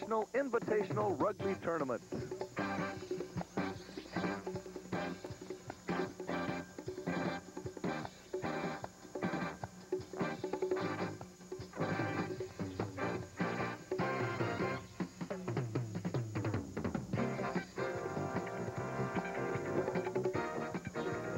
National Invitational Rugby Tournament.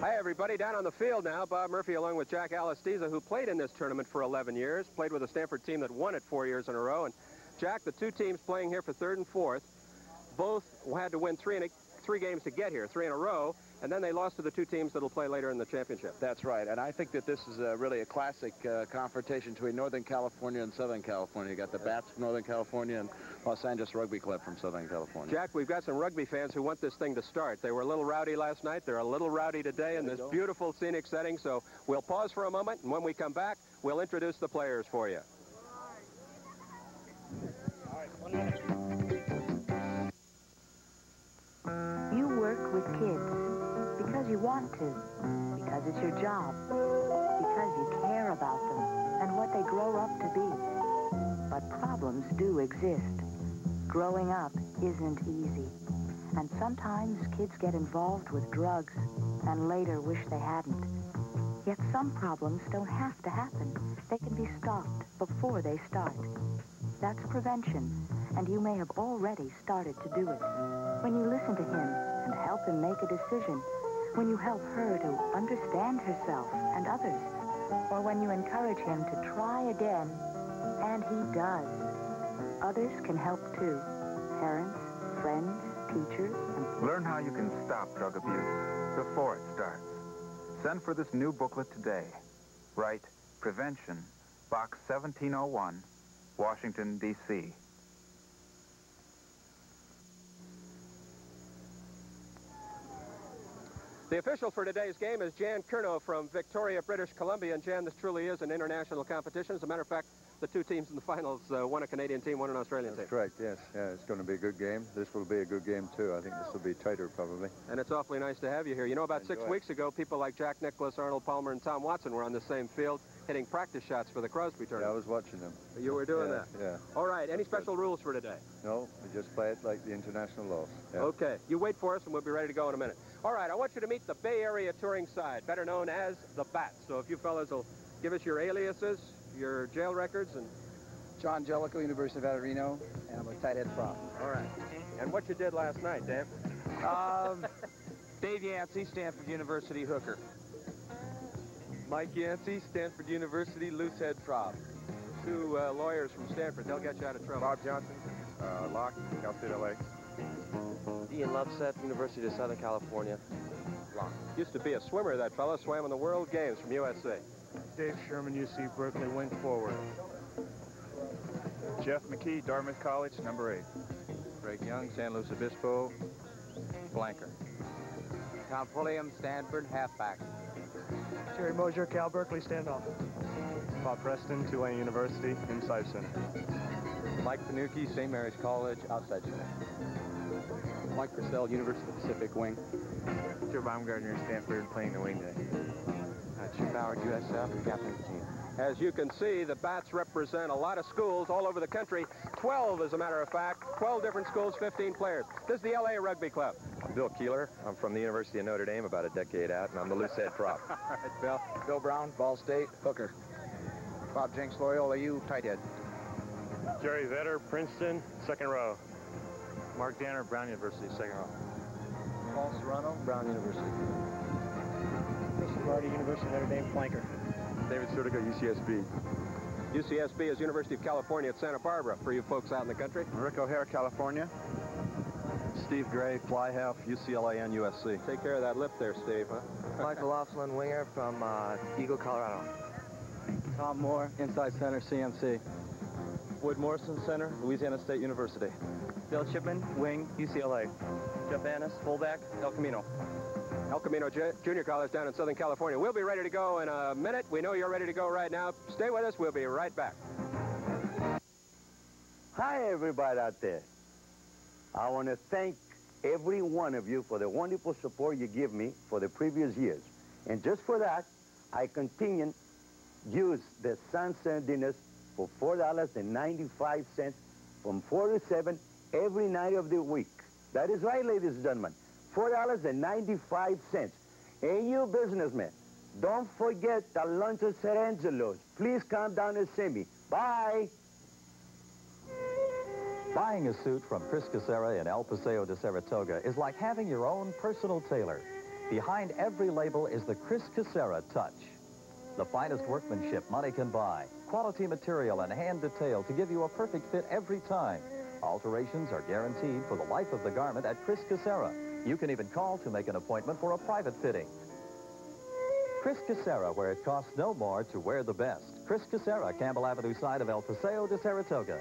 Hi, everybody. Down on the field now, Bob Murphy along with Jack Alisteza, who played in this tournament for 11 years, played with a Stanford team that won it 4 years in a row. And Jack, the two teams playing here for third and fourth, both had to win three games to get here, 3 in a row, and then they lost to the two teams that will play later in the championship. That's right, and I think that this is really a classic confrontation between Northern California and Southern California. You got the Bats from Northern California and Los Angeles Rugby Club from Southern California. Jack, we've got some rugby fans who want this thing to start. They were a little rowdy last night. They're a little rowdy today in this beautiful scenic setting, so we'll pause for a moment, and when we come back, we'll introduce the players for you. All right, 1 minute. You work with kids because you want to, because it's your job, because you care about them and what they grow up to be. But problems do exist. Growing up isn't easy. And sometimes kids get involved with drugs and later wish they hadn't. Yet some problems don't have to happen. They can be stopped before they start. That's prevention, and you may have already started to do it. When you listen to him and help him make a decision, when you help her to understand herself and others, or when you encourage him to try again, and he does. Others can help too. Parents, friends, teachers, and... Learn how you can stop drug abuse before it starts. Send for this new booklet today. Write Prevention, Box 1701, Washington, D.C. The official for today's game is Jan Curnow from Victoria, British Columbia. And Jan, this truly is an international competition. As a matter of fact, the two teams in the finals, one a Canadian team, one an Australian team. That's correct, yes. Yeah, it's going to be a good game. This will be a good game, too. I think this will be tighter, probably. And it's awfully nice to have you here. You know, about 6 weeks ago, people like Jack Nicklaus, Arnold Palmer, and Tom Watson were on the same field hitting practice shots for the Crosby tournament. Yeah, I was watching them. You were doing that? Yeah. All right. Any special rules for today? No, we just play it like the international laws. Yeah. Okay. You wait for us, and we'll be ready to go in a minute. All right. I want you to meet the Bay Area touring side, better known as the Bats. So if you fellas will give us your aliases, your jail records, and... John Jellicoe, University of Reno, and I'm a tight end prop. All right. And what you did last night, Dave? Dave Yancey, Stanford University hooker. Mike Yancey, Stanford University loosehead prop. Two lawyers from Stanford. They'll get you out of trouble. Bob Johnson, Locke, Cal State LA. Ian Loveseth, University of Southern California. Locke. Used to be a swimmer, that fellow. Swam in the World Games from USC. Dave Sherman, UC Berkeley, wing forward. Jeff McKee, Dartmouth College, number 8. Greg Young, San Luis Obispo, flanker. Tom Pulliam, Stanford, halfback. Jerry Mosier, Cal Berkeley, standoff. Bob Preston, Tulane University, inside center. Mike Panucci, St. Mary's College, outside center. Mike Purcell, University of the Pacific, wing. Joe Baumgartner, Stanford, playing the wing day. Chip Howard, USF, captain of the team. As you can see, the Bats represent a lot of schools all over the country. 12, as a matter of fact. 12 different schools, 15 players. This is the LA Rugby Club. I'm Bill Keeler. I'm from the University of Notre Dame, about a decade out, and I'm the loosehead prop. All right, Bill. Bill Brown, Ball State, hooker. Bob Jenks, Loyola U, tight end. Jerry Vetter, Princeton, second row. Mark Danner, Brown University, second row. Paul Serrano, Brown University. Chris Vardy, University of Notre Dame, flanker. David Sudica, UCSB. UCSB is University of California at Santa Barbara, for you folks out in the country. Rick O'Hare, California. Steve Gray, fly half, UCLA and USC. Take care of that lip there, Steve, huh? Michael Laughlin, winger from Eagle, Colorado. Tom Moore, inside center, CMC. Wood Morrison, center, Louisiana State University. Bill Chipman, wing, UCLA. Jeff Annis, fullback, El Camino. El Camino Junior College down in Southern California. We'll be ready to go in a minute. We know you're ready to go right now. Stay with us. We'll be right back. Hi, everybody out there. I want to thank every one of you for the wonderful support you give me for the previous years. And just for that, I continue use the Sunset dinners for $4.95 from 4 to 7 every night of the week. That is right, ladies and gentlemen. $4.95. And you businessmen, don't forget the lunch at San Angelo's. Please come down and see me. Bye. Buying a suit from Chris Casera in El Paseo de Saratoga is like having your own personal tailor. Behind every label is the Chris Casera touch. The finest workmanship money can buy. Quality material and hand detail to give you a perfect fit every time. Alterations are guaranteed for the life of the garment at Chris Casera. You can even call to make an appointment for a private fitting. Chris Casera, where it costs no more to wear the best. Chris Casera, Campbell Avenue side of El Paseo de Saratoga.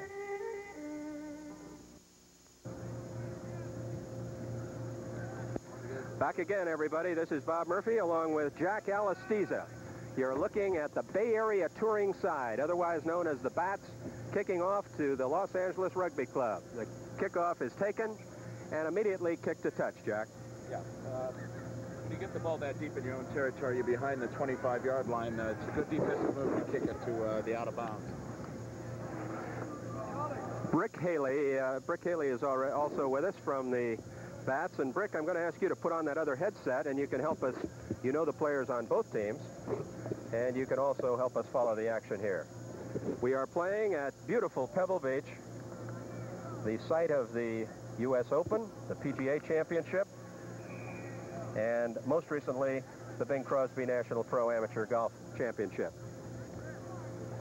Back again, everybody. This is Bob Murphy along with Jack Alastiza. You're looking at the Bay Area touring side, otherwise known as the Bats, kicking off to the Los Angeles Rugby Club. The kickoff is taken and immediately kicked to touch, Jack. Yeah. When you get the ball that deep in your own territory, you're behind the 25-yard line. It's a good defensive move to kick it to the out of bounds. Brick Haley is also with us from the Bats. And Brick, I'm going to ask you to put on that other headset, and you can help us. You know the players on both teams, and you can also help us follow the action here. We are playing at beautiful Pebble Beach, the site of the U.S. Open, the PGA Championship, and most recently, the Bing Crosby National Pro Amateur Golf Championship.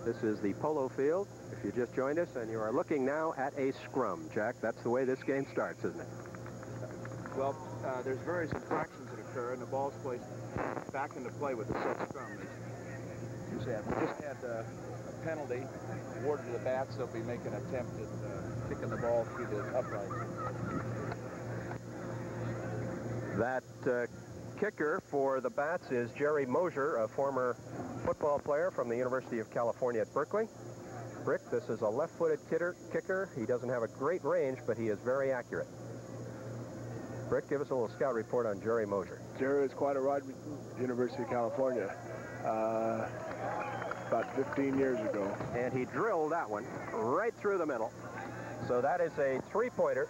This is the polo field, if you just joined us, and you are looking now at a scrum. Jack, that's the way this game starts, isn't it? Well, there's various infractions that occur, and the ball's placed back into play with the set scrum. We just had a penalty awarded to the Bats. They'll be making an attempt at kicking the ball through the uprights. That kicker for the Bats is Jerry Mosier, a former football player from the University of California at Berkeley. Brick, this is a left-footed kicker. He doesn't have a great range, but he is very accurate. Brick, give us a little scout report on Jerry Mosier. Jerry is quite a rider at the University of California about 15 years ago. And he drilled that one right through the middle. So that is a three-pointer.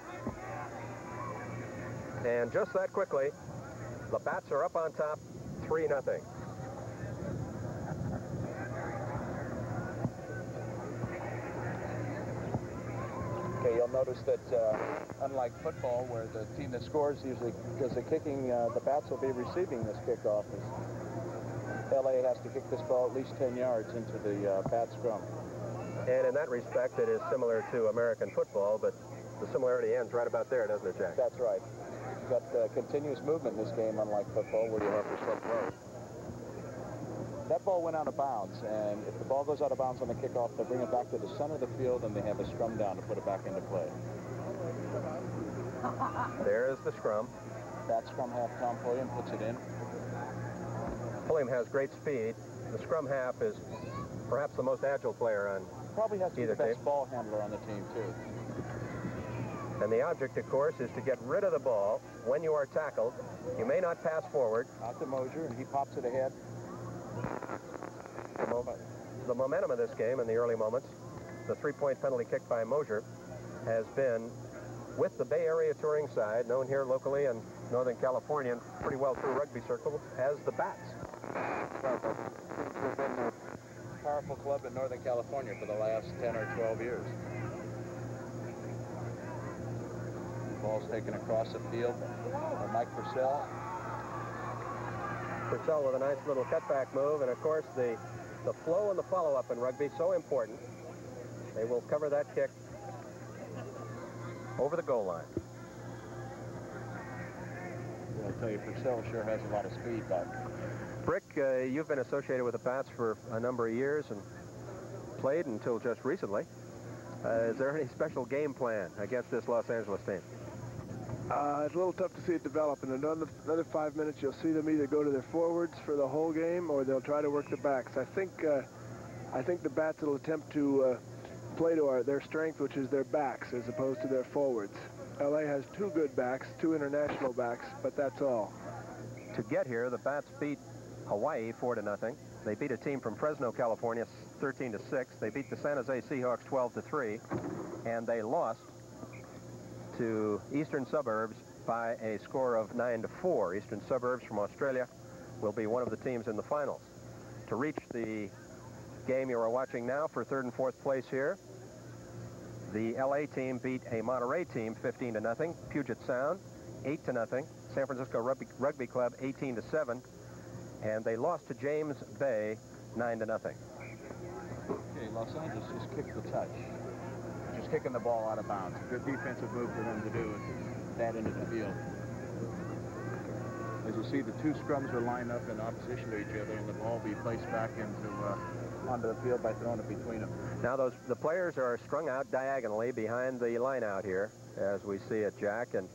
And just that quickly, the Bats are up on top, 3-0. Okay, you'll notice that unlike football, where the team that scores usually does the kicking, the Bats will be receiving this kickoff. LA has to kick this ball at least 10 yards into the Bat scrum. And in that respect, it is similar to American football, but the similarity ends right about there, doesn't it, Jack? That's right. You've got continuous movement in this game, unlike football, where you have to start low. That ball went out of bounds, and if the ball goes out of bounds on the kickoff, they bring it back to the center of the field, and they have a scrum down to put it back into play. There's the scrum. That scrum half, Tom Pulliam, puts it in. Pulliam has great speed. The scrum half is perhaps the most agile player on Probably has to be the best ball handler on the team, too. And the object, of course, is to get rid of the ball when you are tackled. You may not pass forward. Out to Mosier, and he pops it ahead. The momentum of this game in the early moments, the three-point penalty kick by Mosier, has been with the Bay Area touring side, known here locally in Northern California and pretty well through rugby circles, as the Bats. Well, they've been a powerful club in Northern California for the last 10 or 12 years. Ball's taken across the field by Mike Purcell. Purcell with a nice little cutback move, and of course the flow and the follow-up in rugby so important. They will cover that kick over the goal line. I'll tell you, Purcell sure has a lot of speed, but Brick, you've been associated with the Bats for a number of years and played until just recently. Is there any special game plan against this Los Angeles team? It's a little tough to see it develop. In another 5 minutes, you'll see them either go to their forwards for the whole game, or they'll try to work the backs. I think the Bats will attempt to play to their strength, which is their backs, as opposed to their forwards. LA has two good backs, two international backs, but that's all. To get here, the Bats beat Hawaii 4-0. They beat a team from Fresno, California, 13-6. They beat the San Jose Seahawks 12-3. and they lost to Eastern Suburbs by a score of 9-4. Eastern Suburbs from Australia will be one of the teams in the finals. To reach the game you are watching now for third and fourth place here, the LA team beat a Monterey team 15-0, Puget Sound 8-0, San Francisco Rugby Club 18-7, and they lost to James Bay 9-0. Okay, Los Angeles just kicked the touch. Just kicking the ball out of bounds. Good defensive move for them to do at that end of the field. As you see, the two scrums are lined up in opposition to each other, and the ball will be placed back onto the field by throwing it between them. Now the players are strung out diagonally behind the line out here, as we see it, Jack, and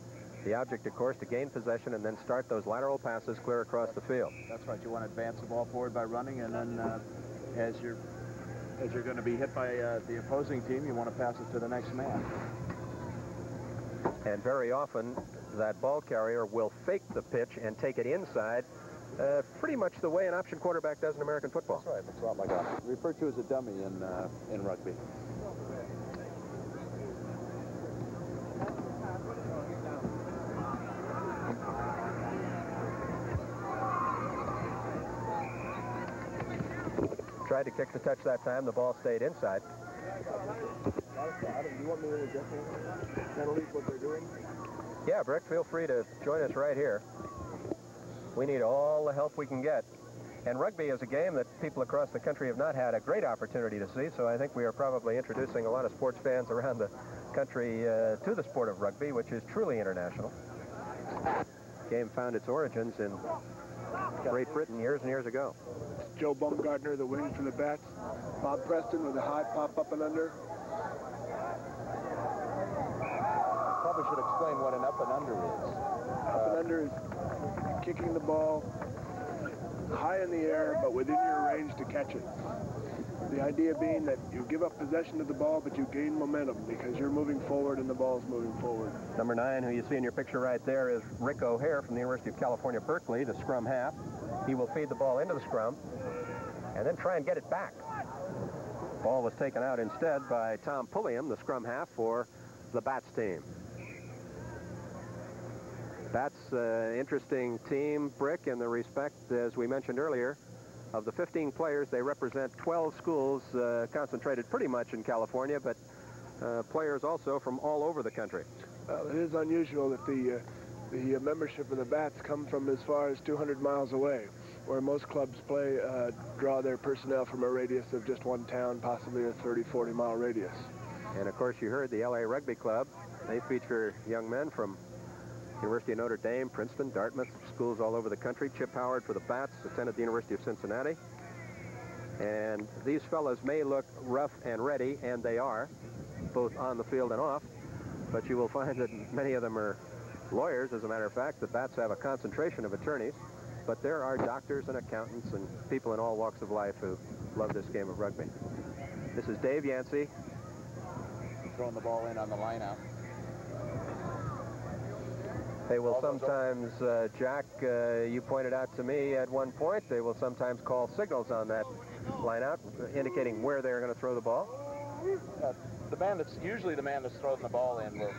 the object, of course, to gain possession and then start those lateral passes clear across the field. That's right. You want to advance the ball forward by running, and then as you're going to be hit by the opposing team, you want to pass it to the next man. And very often, that ball carrier will fake the pitch and take it inside, pretty much the way an option quarterback does in American football. That's right. It's a lot like that. Referred to as a dummy in rugby. Tried to kick the touch that time. The ball stayed inside. Do you want me to adjust penalties, what they're doing? Yeah, Brick, feel free to join us right here. We need all the help we can get. And rugby is a game that people across the country have not had a great opportunity to see, so I think we are probably introducing a lot of sports fans around the country to the sport of rugby, which is truly international. The game found its origins in Great Britain years and years ago. Joe Baumgartner, the wing for the Bats. Bob Preston with a high pop up and under. Probably should explain what an up and under is. Up and under is kicking the ball high in the air, but within your range to catch it. The idea being that you give up possession of the ball, but you gain momentum because you're moving forward and the ball's moving forward. Number 9, who you see in your picture right there, is Rick O'Hare from the University of California, Berkeley, the scrum half. He will feed the ball into the scrum and then try and get it back. Ball was taken out instead by Tom Pulliam, the scrum half for the Bats team. Bats, interesting team, Brick, in the respect, as we mentioned earlier, of the 15 players, they represent 12 schools concentrated pretty much in California, but players also from all over the country. Well, it is unusual that the membership of the Bats come from as far as 200 miles away, where most clubs draw their personnel from a radius of just one town, possibly a 30-40 mile radius. And of course, you heard the LA Rugby Club. They feature young men from University of Notre Dame, Princeton, Dartmouth, schools all over the country. Chip Howard for the Bats attended the University of Cincinnati. And these fellas may look rough and ready, and they are, both on the field and off, but you will find that many of them are lawyers. As a matter of fact, the Bats have a concentration of attorneys, but there are doctors and accountants and people in all walks of life who love this game of rugby. This is Dave Yancey. Throwing the ball in on the line out. They will sometimes, Jack, you pointed out to me at one point, they will sometimes call signals on that line out, indicating where they're going to throw the ball. Usually the man that's throwing the ball in will,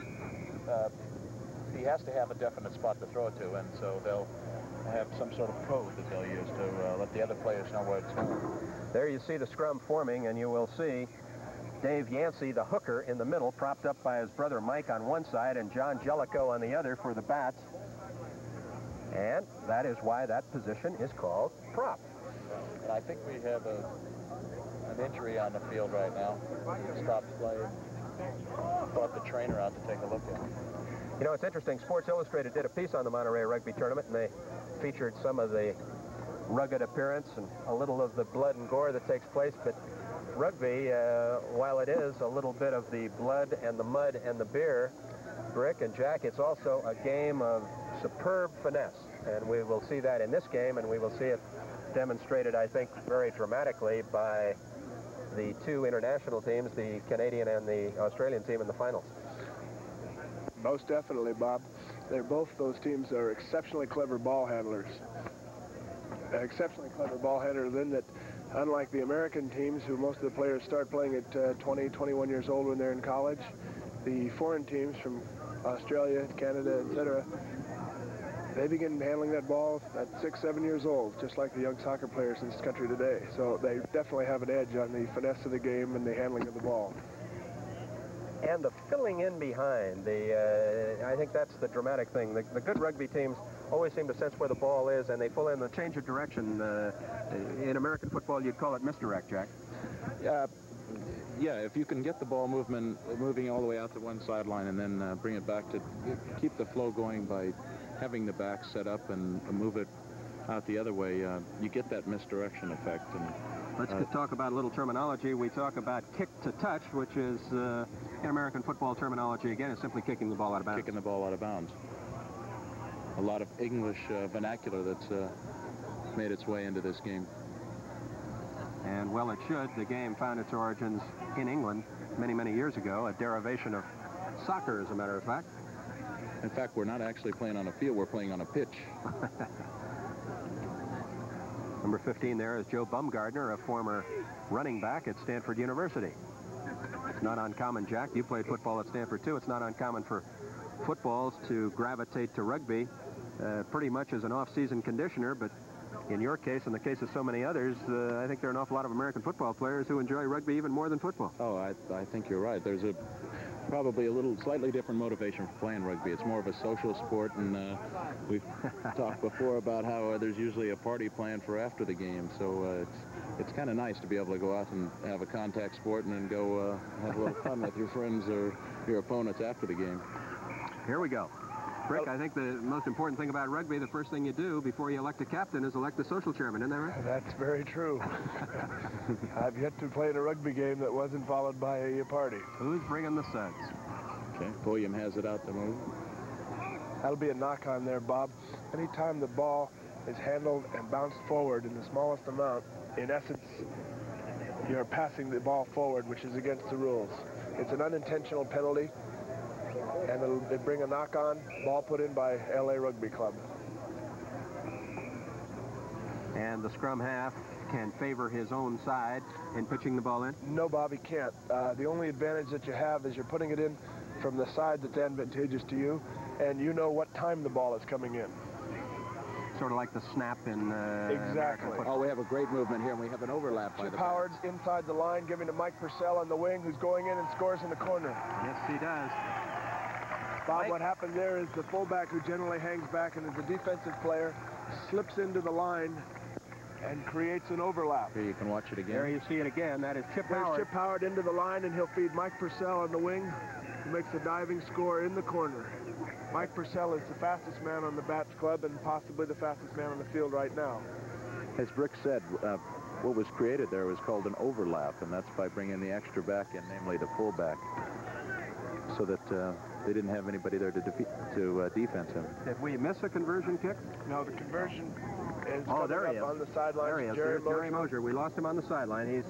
he has to have a definite spot to throw it to, and so they'll have some sort of code that they'll use to let the other players know where it's going. There you see the scrum forming, and you will see Dave Yancey, the hooker, in the middle, propped up by his brother Mike on one side and John Jellicoe on the other for the Bats. And that is why that position is called prop. And I think we have an injury on the field right now. He stopped play and brought the trainer out to take a look at it. You know, it's interesting. Sports Illustrated did a piece on the Monterey Rugby Tournament, and they featured some of the rugged appearance and a little of the blood and gore that takes place, but rugby, while it is a little bit of the blood and the mud and the beer, Brick and Jack, it's also a game of superb finesse. And we will see that in this game, and we will see it demonstrated, I think, very dramatically by the two international teams, the Canadian and the Australian team in the finals. Most definitely, Bob. Both those teams are exceptionally clever ball handlers. Exceptionally clever ball handlers in that Unlike the American teams, who most of the players start playing at 20, 21 years old when they're in college, the foreign teams from Australia, Canada, etc., they begin handling that ball at 6, 7 years old, just like the young soccer players in this country today. So they definitely have an edge on the finesse of the game and the handling of the ball. And the filling in behind, I think that's the dramatic thing. The good rugby teams always seem to sense where the ball is, and they pull in the change of direction. In American football, you'd call it misdirect, Jack. Yeah, if you can get the ball moving all the way out to one sideline and then bring it back to keep the flow going by having the back set up and move it out the other way, you get that misdirection effect. And let's talk about a little terminology. We talk about kick to touch, which is, in American football terminology, again, is simply kicking the ball out of bounds. Kicking the ball out of bounds. A lot of English vernacular that's made its way into this game. And, well, it should. The game found its origins in England many, many years ago, a derivation of soccer, as a matter of fact. In fact, we're not actually playing on a field, we're playing on a pitch. Number 15 there is Joe Bumgardner, a former running back at Stanford University. It's not uncommon, Jack. You played football at Stanford, too. It's not uncommon for footballs to gravitate to rugby pretty much as an off-season conditioner, but in your case, in the case of so many others, I think there are an awful lot of American football players who enjoy rugby even more than football. Oh, I think you're right. There's probably a slightly different motivation for playing rugby. It's more of a social sport, and we've talked before about how there's usually a party planned for after the game, so it's kind of nice to be able to go out and have a contact sport and then go have a little fun with your friends or your opponents after the game. Here we go. Rick, I think the most important thing about rugby, the first thing you do before you elect a captain is elect the social chairman, isn't that right? That's very true. I've yet to play in a rugby game that wasn't followed by a party. Who's bringing the suds? Okay, William has it out to move. That'll be a knock on there, Bob. Anytime the ball is handled and bounced forward in the smallest amount, in essence, you're passing the ball forward, which is against the rules. It's an unintentional penalty, and it'll bring a knock-on, ball put in by LA Rugby Club. And the scrum half can favor his own side in pitching the ball in? No, Bob, he can't. The only advantage that you have is you're putting it in from the side that's advantageous to you, and you know what time the ball is coming in. Sort of like the snap in exactly. Oh, we have a great movement here, and we have an overlap by the Howard inside the line, giving to Mike Purcell on the wing, who's going in and scores in the corner. Yes, he does. Bob, what happened there is the fullback, who generally hangs back and is a defensive player, slips into the line and creates an overlap. Here you can watch it again. There you see it again. That is Chip Howard. Chip Howard into the line, and he'll feed Mike Purcell on the wing, who makes a diving score in the corner. Mike Purcell is the fastest man on the Bats Club and possibly the fastest man on the field right now. As Rick said, what was created there was called an overlap, and that's by bringing the extra back in, namely the fullback, so that they didn't have anybody there to defense him. Did we miss a conversion kick? No, the conversion is there he is. on the sideline. There he is. There's Jerry Mosier. We lost him on the sideline. He's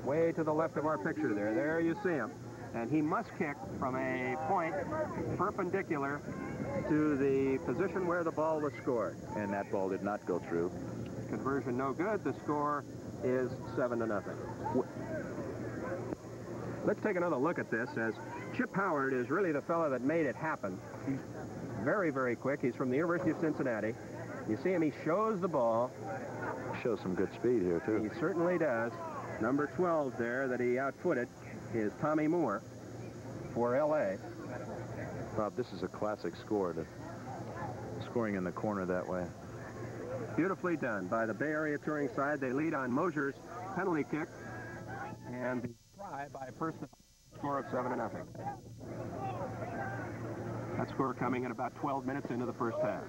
way to the left of our picture there. There you see him. And he must kick from a point perpendicular to the position where the ball was scored. And that ball did not go through. Conversion no good. The score is 7-0. Let's take another look at this, as Chip Howard is really the fellow that made it happen. He's very, very quick. He's from the University of Cincinnati. You see him, he shows the ball. Shows some good speed here, too. He certainly does. Number 12 there that he outfooted is Tommy Moore for L.A. Bob, this is a classic score, scoring in the corner that way. Beautifully done by the Bay Area touring side. They lead on Mosier's penalty kick, and the try by Person, score of 7-0. That score coming in about 12 minutes into the first half.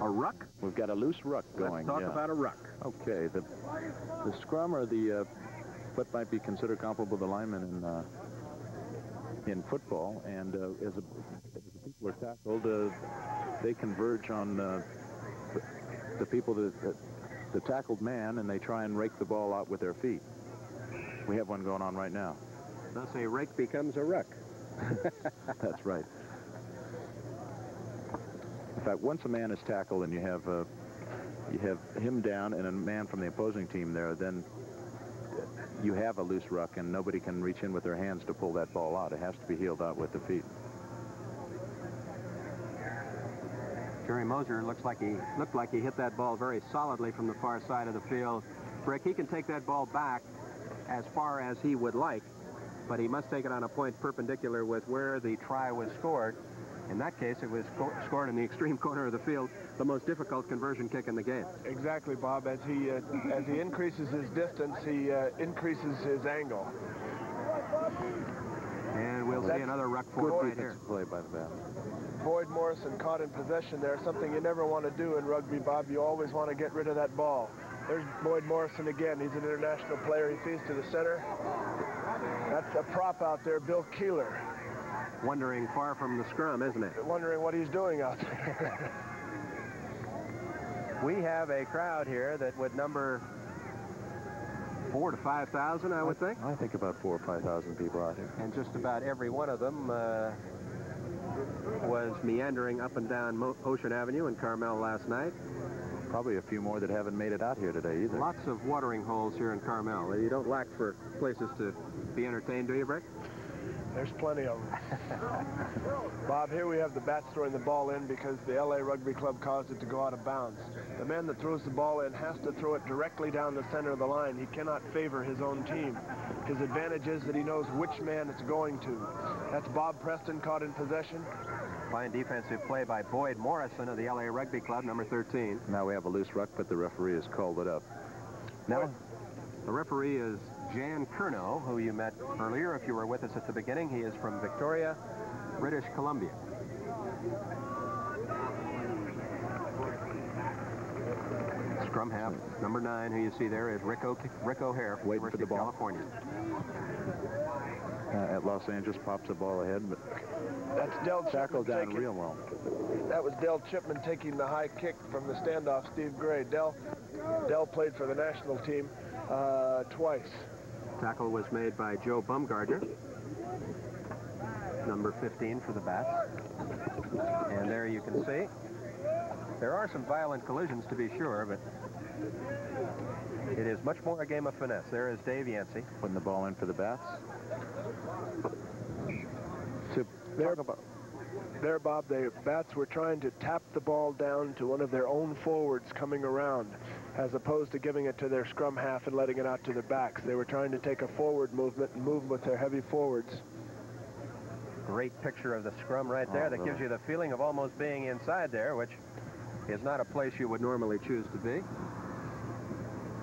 A ruck? We've got a loose ruck going. Let's talk about a ruck. Okay, the scrum, or the what might be considered comparable to linemen in football, and as the people are tackled, they converge on the people the tackled man, and they try and rake the ball out with their feet. We have one going on right now. Thus a rake becomes a ruck. That's right. In fact, once a man is tackled and you have you have him down and a man from the opposing team there, then you have a loose ruck and nobody can reach in with their hands to pull that ball out. It has to be heeled out with the feet. Jerry Moser looked like he hit that ball very solidly from the far side of the field. Brick, he can take that ball back as far as he would like, but he must take it on a point perpendicular with where the try was scored. In that case, it was scored in the extreme corner of the field, the most difficult conversion kick in the game. Exactly, Bob. As he increases his distance, he increases his angle. And we'll see another ruck for right here. Play by the bat. Boyd Morrison caught in possession there, something you never want to do in rugby, Bob. You always want to get rid of that ball. There's Boyd Morrison again. He's an international player. He feeds to the center. That's a prop out there, Bill Keeler. Wandering far from the scrum, isn't it? Wondering what he's doing out there. We have a crowd here that would number 4,000 to 5,000, I would think. I think about 4,000 or 5,000 people out here. And just about every one of them was meandering up and down Ocean Avenue in Carmel last night. Probably a few more that haven't made it out here today either. Lots of watering holes here in Carmel. You don't lack for places to be entertained, do you, Brick? There's plenty of them. Bob, here we have the bats throwing the ball in because the LA Rugby Club caused it to go out of bounds. The man that throws the ball in has to throw it directly down the center of the line. He cannot favor his own team. His advantage is that he knows which man it's going to. That's Bob Preston caught in possession. Fine defensive play by Boyd Morrison of the LA Rugby Club, number 13. Now we have a loose ruck, but the referee has called it up. Now, the referee is Jan Curnow, who you met earlier if you were with us at the beginning. He is from Victoria, British Columbia. Scrum half, number 9, who you see there is Rick O'Hare from University of California. At Los Angeles, pops the ball ahead, but that's Del tackled down taking, real well. That was Del Chipman taking the high kick from the standoff, Steve Gray. Del played for the national team twice. Tackle was made by Joe Bumgardner, number 15 for the Bats. And there you can see, there are some violent collisions to be sure, but it is much more a game of finesse. There is Dave Yancey. Putting the ball in for the Bats. There, Bob, the Bats were trying to tap the ball down to one of their own forwards coming around, as opposed to giving it to their scrum half and letting it out to their backs. They were trying to take a forward movement and move with their heavy forwards. Great picture of the scrum right there. That gives you the feeling of almost being inside there, which is not a place you would normally choose to be.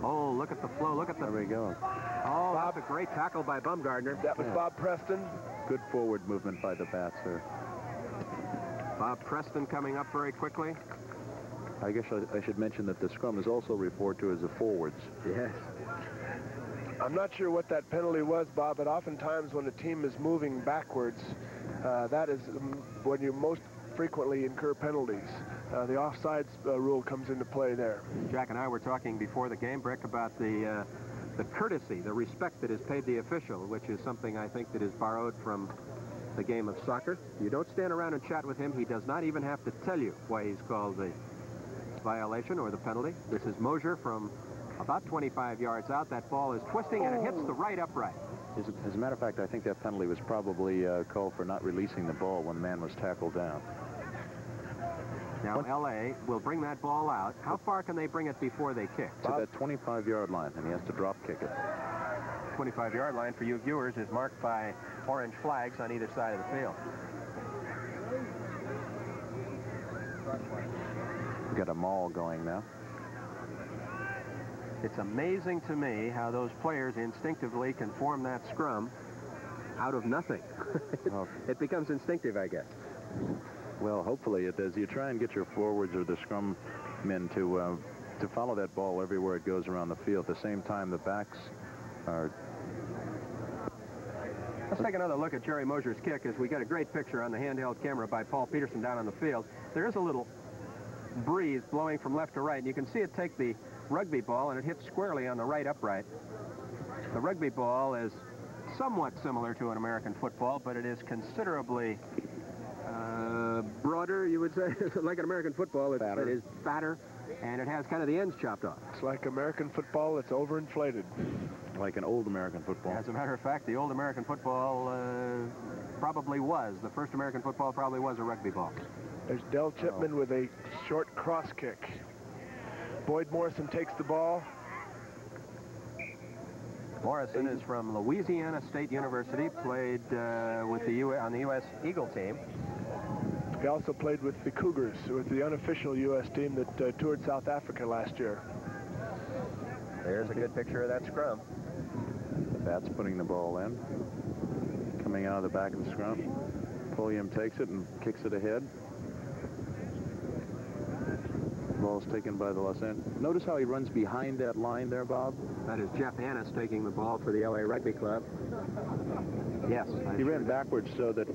Oh, look at the flow. Look at the... There we go. Oh, Bob, that's a great tackle by Bumgardner. That was Bob Preston. Good forward movement by the Bats there. Bob Preston coming up very quickly. I guess I should mention that the scrum is also referred to as the forwards. Yes. I'm not sure what that penalty was, Bob, but oftentimes when a team is moving backwards, that is when you most frequently incur penalties. The offsides rule comes into play there. Jack and I were talking before the game, Brick, about the courtesy, the respect that is paid the official, which is something I think that is borrowed from the game of soccer. You don't stand around and chat with him. He does not even have to tell you why he's called the violation or the penalty. This is Mosier from about 25 yards out. That ball is twisting and it hits the right upright. As a matter of fact, I think that penalty was probably called for not releasing the ball when the man was tackled down. Now, L.A. will bring that ball out. How far can they bring it before they kick? To that 25-yard line, and he has to drop kick it. 25-yard line for you viewers is marked by orange flags on either side of the field. We've got a maul going now. It's amazing to me how those players instinctively can form that scrum out of nothing. It becomes instinctive, I guess. Well, hopefully it does. You try and get your forwards or the scrum men to follow that ball everywhere it goes around the field. At the same time, the backs are... Let's take another look at Jerry Mosier's kick as we get a great picture on the handheld camera by Paul Peterson down on the field. There is a little breeze blowing from left to right, and you can see it take the rugby ball, and it hits squarely on the right upright. The rugby ball is somewhat similar to an American football, but it is considerably broader, you would say? Like an American football, it is fatter, and it has kind of the ends chopped off. It's like American football, it's overinflated. Like an old American football. As a matter of fact, the old American football probably was. The first American football probably was a rugby ball. There's Del Chipman with a short cross kick. Boyd Morrison takes the ball. Morrison is from Louisiana State University, played with on the U.S. Eagle team. He also played with the Cougars, with the unofficial U.S. team that toured South Africa last year. There's a good picture of that scrum. The Bats putting the ball in, coming out of the back of the scrum. Pulliam takes it and kicks it ahead. Ball's taken by the Los Angeles. Notice how he runs behind that line there, Bob? That is Jeff Annis taking the ball for the LA Rugby Club. Yes. He ran backwards so that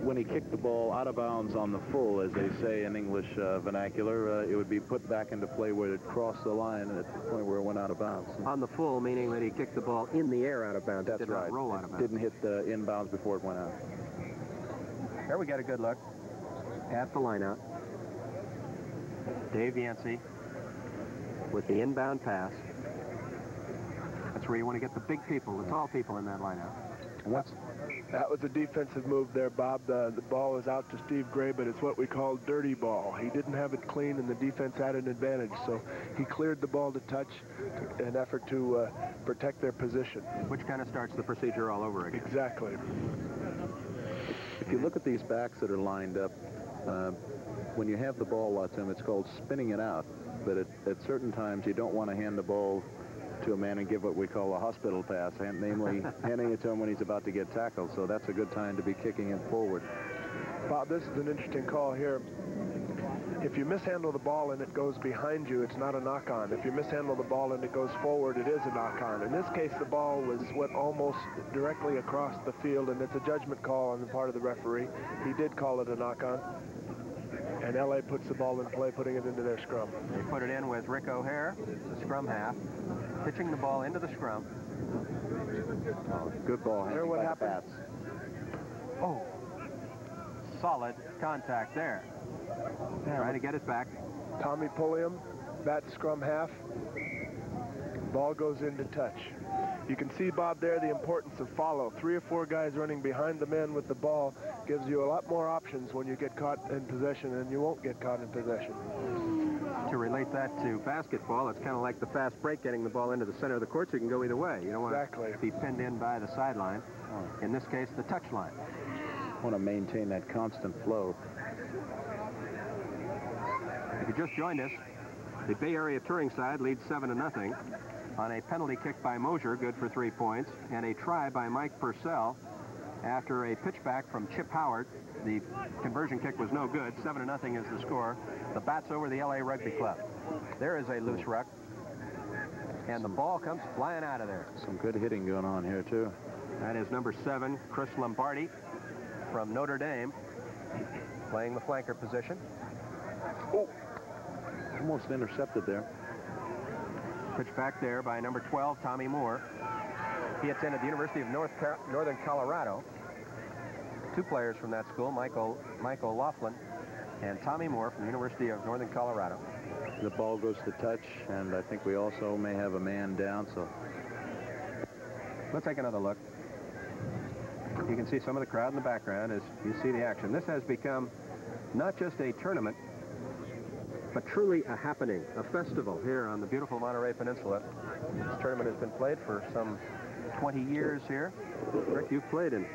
when he kicked the ball out of bounds on the full, as they say in English vernacular, it would be put back into play where it crossed the line at the point where it went out of bounds. On the full, meaning that he kicked the ball in the air out of bounds. That's right. Did not roll out of bounds. Didn't hit the inbounds before it went out. There we get a good look at the lineout. Dave Yancey with the inbound pass. That's where you want to get the big people, the tall people in that lineout. That was a defensive move there, Bob. The ball was out to Steve Gray, but it's what we call dirty ball. He didn't have it clean, and the defense had an advantage, so he cleared the ball to touch in an effort to protect their position. Which kind of starts the procedure all over again. Exactly. If you look at these backs that are lined up, when you have the ball, Watson, it's called spinning it out. But at certain times, you don't want to hand the ball to a man and give what we call a hospital pass, namely handing it to him when he's about to get tackled. So that's a good time to be kicking it forward. Bob, this is an interesting call here. If you mishandle the ball and it goes behind you, it's not a knock-on. If you mishandle the ball and it goes forward, it is a knock-on. In this case, the ball went almost directly across the field, and it's a judgment call on the part of the referee. He did call it a knock-on. And L.A. puts the ball in play, putting it into their scrum. They put it in with Rick O'Hare, the scrum half, pitching the ball into the scrum. Oh, good ball. There what happens. Oh, solid contact there. Trying to get it back. Tommy Pulliam, bat scrum half. Ball goes into touch. You can see, Bob, there the importance of follow. 3 or 4 guys running behind the men with the ball gives you a lot more options when you get caught in possession, and you won't get caught in possession. To relate that to basketball, it's kind of like the fast break getting the ball into the center of the court, so you can go either way. You don't want to be pinned in by the sideline. In this case, the touch line. Want to maintain that constant flow. If you just joined us, the Bay Area touring side leads 7-0 on a penalty kick by Mosier, good for 3 points, and a try by Mike Purcell after a pitchback from Chip Howard. The conversion kick was no good. 7-0 is the score. The Bats over the LA Rugby Club. There is a loose ruck, and the ball comes flying out of there. Some good hitting going on here, too. That is number 7, Chris Lombardi from Notre Dame, playing the flanker position. Oh, almost intercepted there. Pitch back there by number 12, Tommy Moore. He attended the University of Northern Colorado. 2 players from that school, Michael Laughlin and Tommy Moore from the University of Northern Colorado. The ball goes to touch, and I think we also may have a man down, so let's take another look. You can see some of the crowd in the background as you see the action. This has become not just a tournament, but truly a happening, a festival here on the beautiful Monterey Peninsula. This tournament has been played for some 20 years here. Rick, you've played in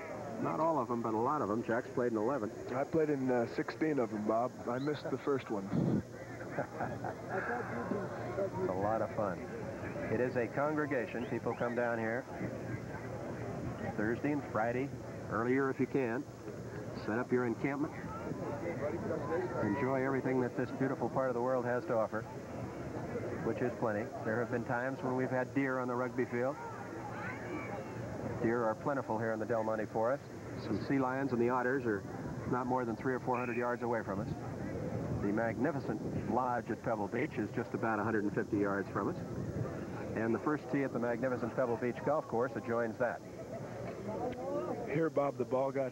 not all of them, but a lot of them. Jack's played in 11. I played in 16 of them, Bob. I missed the first one. It's a lot of fun. It is a congregation. People come down here Thursday and Friday, earlier if you can. Set up your encampment. Enjoy everything that this beautiful part of the world has to offer, which is plenty. There have been times when we've had deer on the rugby field. Deer are plentiful here in the Del Monte Forest. Some sea lions and the otters are not more than 300 or 400 yards away from us. The magnificent lodge at Pebble Beach is just about 150 yards from us. And the first tee at the magnificent Pebble Beach Golf Course adjoins that. Here, Bob, the ball got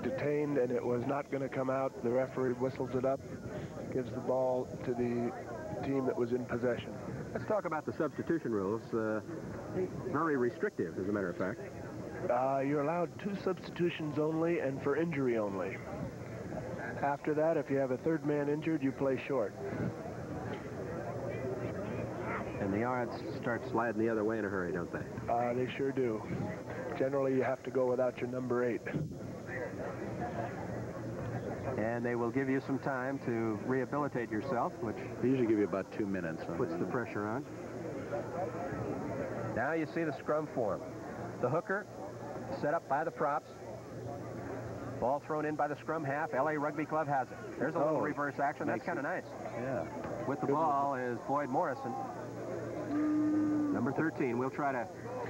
detained, and it was not going to come out. The referee whistles it up, gives the ball to the team that was in possession. Let's talk about the substitution rules. Very restrictive, as a matter of fact. You're allowed 2 substitutions only and for injury only. After that, if you have a third man injured, you play short. And the odds start sliding the other way in a hurry, don't they? They sure do. Generally, you have to go without your number 8. And they will give you some time to rehabilitate yourself, which they usually give you about 2 minutes. Puts the pressure on. Now you see the scrum form. The hooker set up by the props. Ball thrown in by the scrum half. LA Rugby Club has it. There's a little reverse action. That's kind of nice. Yeah. With the ball is Boyd Morrison. Number 13. We'll try to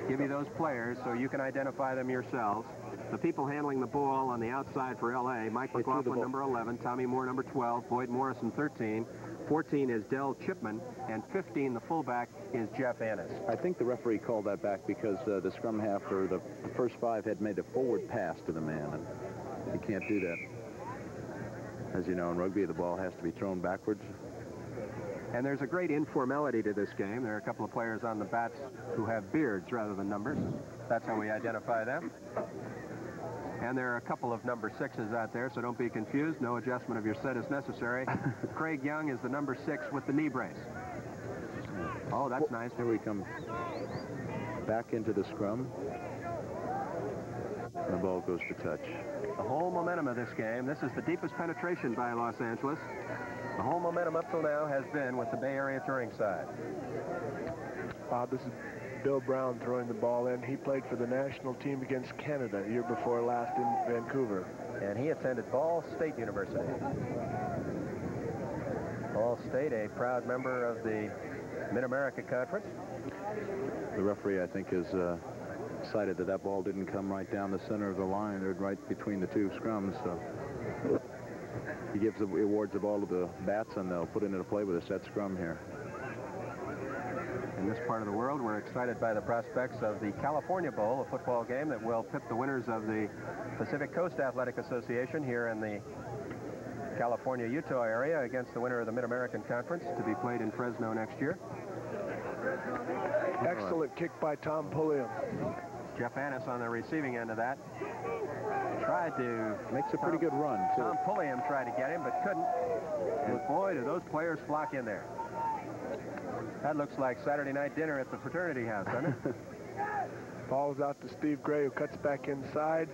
give you those players so you can identify them yourselves. The people handling the ball on the outside for LA, Mike McLaughlin, number 11, Tommy Moore, number 12, Boyd Morrison, 13, 14 is Del Chipman, and 15, the fullback, is Jeff Annis. I think the referee called that back because the scrum half, or the first 5, had made a forward pass to the man, and you can't do that. As you know, in rugby, the ball has to be thrown backwards. And there's a great informality to this game. There are a couple of players on the bats who have beards rather than numbers. That's how we identify them. And there are a couple of number 6s out there, so don't be confused. No adjustment of your set is necessary. Craig Young is the number 6 with the knee brace. Oh, that's nice. Here we come back into the scrum. And the ball goes to touch. The whole momentum of this game, this is the deepest penetration by Los Angeles. The whole momentum up till now has been with the Bay Area touring side. This is Bill Brown throwing the ball in. He played for the national team against Canada the year before last in Vancouver. And he attended Ball State University. Ball State, a proud member of the Mid-America Conference. The referee, I think, is excited that that ball didn't come right down the center of the line, or right between the 2 scrums. So he gives the awards the ball to the bats, and they'll put it into play with a set scrum here. In this part of the world, we're excited by the prospects of the California Bowl, a football game that will pit the winners of the Pacific Coast Athletic Association here in the California-Utah area against the winner of the Mid-American Conference, to be played in Fresno next year. Excellent kick by Tom Pulliam. Jeff Annis on the receiving end of that. Tried to... Makes a pretty good run, too. Tom Pulliam tried to get him, but couldn't. And boy, do those players flock in there. That looks like Saturday night dinner at the fraternity house, doesn't it? Ball's out to Steve Gray, who cuts back inside.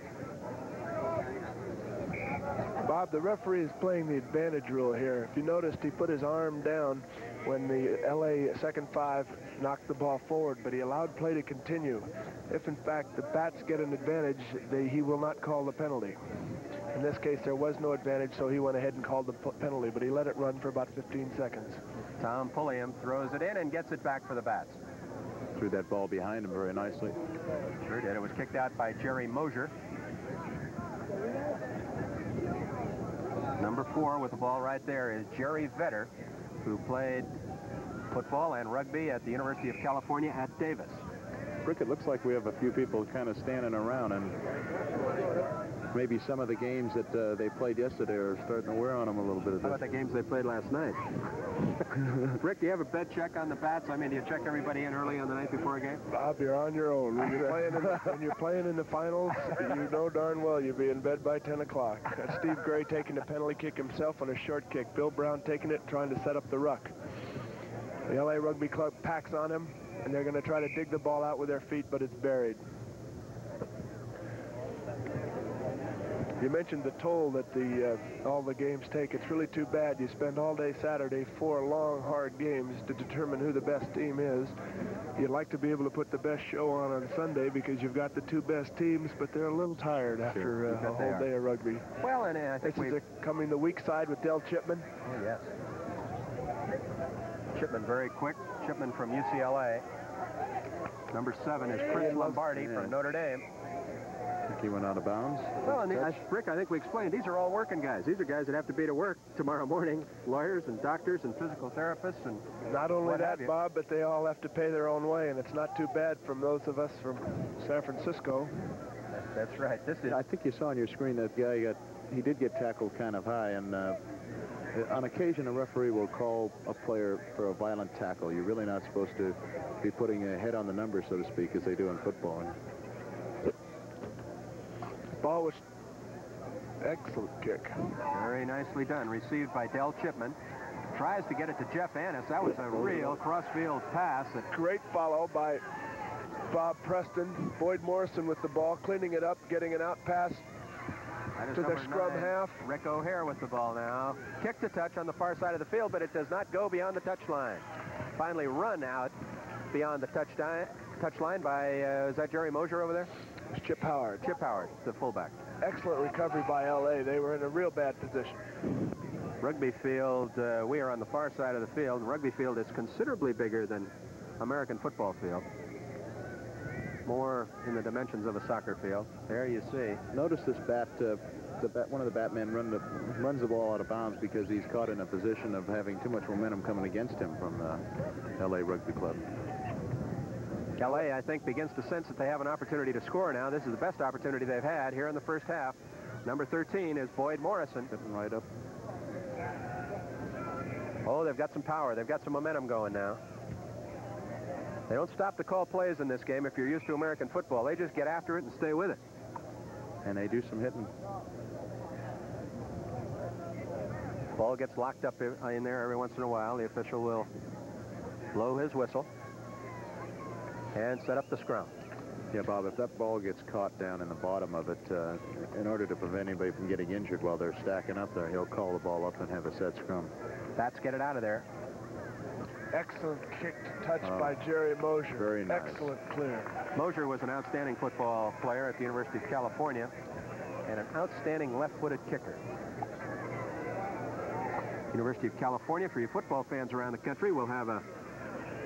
Bob, the referee is playing the advantage rule here. If you noticed, he put his arm down when the LA second 5 knocked the ball forward, but he allowed play to continue. If, in fact, the bats get an advantage, he will not call the penalty. In this case, there was no advantage, so he went ahead and called the penalty, but he let it run for about 15 seconds. Tom Pulliam throws it in and gets it back for the bats. Threw that ball behind him very nicely. Sure did. It was kicked out by Jerry Mosier. Number 4 with the ball right there is Jerry Vetter, who played football and rugby at the University of California at Davis. Rick, it looks like we have a few people kind of standing around, and maybe some of the games that they played yesterday are starting to wear on them a little bit. How about the games they played last night? Rick, do you have a bed check on the bats? I mean, do you check everybody in early on the night before a game? Bob, you're on your own. When you're playing in the finals, you know darn well you'll be in bed by 10 o'clock. Steve Gray taking a penalty kick himself on a short kick. Bill Brown taking it, trying to set up the ruck. The LA Rugby Club packs on him, and they're going to try to dig the ball out with their feet, but it's buried. You mentioned the toll that all the games take. It's really too bad. You spend all day Saturday, 4 long, hard games to determine who the best team is. You'd like to be able to put the best show on Sunday because you've got the 2 best teams, but they're a little tired after a whole day of rugby. Well, and I think this is coming the weak side with Del Chipman. Oh, yes. Chipman very quick. Chipman from UCLA. Number 7 is Chris Lombardi from Notre Dame. I think he went out of bounds. Well, and Rick, I think we explained, these are all working guys. These are guys that have to be to work tomorrow morning. Lawyers and doctors and physical therapists and not only that, Bob, but they all have to pay their own way, and it's not too bad from those of us from San Francisco. That's right. This is. I think you saw on your screen that guy he did get tackled kind of high, and on occasion a referee will call a player for a violent tackle. You're really not supposed to be putting a head on the number, so to speak, as they do in football. Ball was excellent kick. Very nicely done. Received by Del Chipman. Tries to get it to Jeff Annis. That was a real crossfield pass. Great follow by Bob Preston. Boyd Morrison with the ball, cleaning it up, getting an out pass to the scrum half. Rick O'Hare with the ball now. Kick to touch on the far side of the field, but it does not go beyond the touch line. Finally run out beyond the touch line by, is that Jerry Mosier over there? It's Chip Howard. Chip Howard, the fullback. Excellent recovery by L.A. They were in a real bad position. Rugby field, we are on the far side of the field. Rugby field is considerably bigger than American football field. More in the dimensions of a soccer field. There you see. Notice this one of the batmen runs the ball out of bounds because he's caught in a position of having too much momentum coming against him from the L.A. Rugby Club. L.A., I think, begins to sense that they have an opportunity to score now. This is the best opportunity they've had here in the first half. Number 13 is Boyd Morrison. Sitting right up. Oh, they've got some power. They've got some momentum going now. They don't stop to call plays in this game if you're used to American football. They just get after it and stay with it. And they do some hitting. Ball gets locked up in there every once in a while. The official will blow his whistle and set up the scrum. Yeah, Bob, if that ball gets caught down in the bottom of it, in order to prevent anybody from getting injured while they're stacking up there, he'll call the ball up and have a set scrum. Bats get it out of there. Excellent kick to touch by Jerry Mosier. Very nice. Excellent clear. Mosier was an outstanding football player at the University of California and an outstanding left-footed kicker. University of California, for you football fans around the country, will have a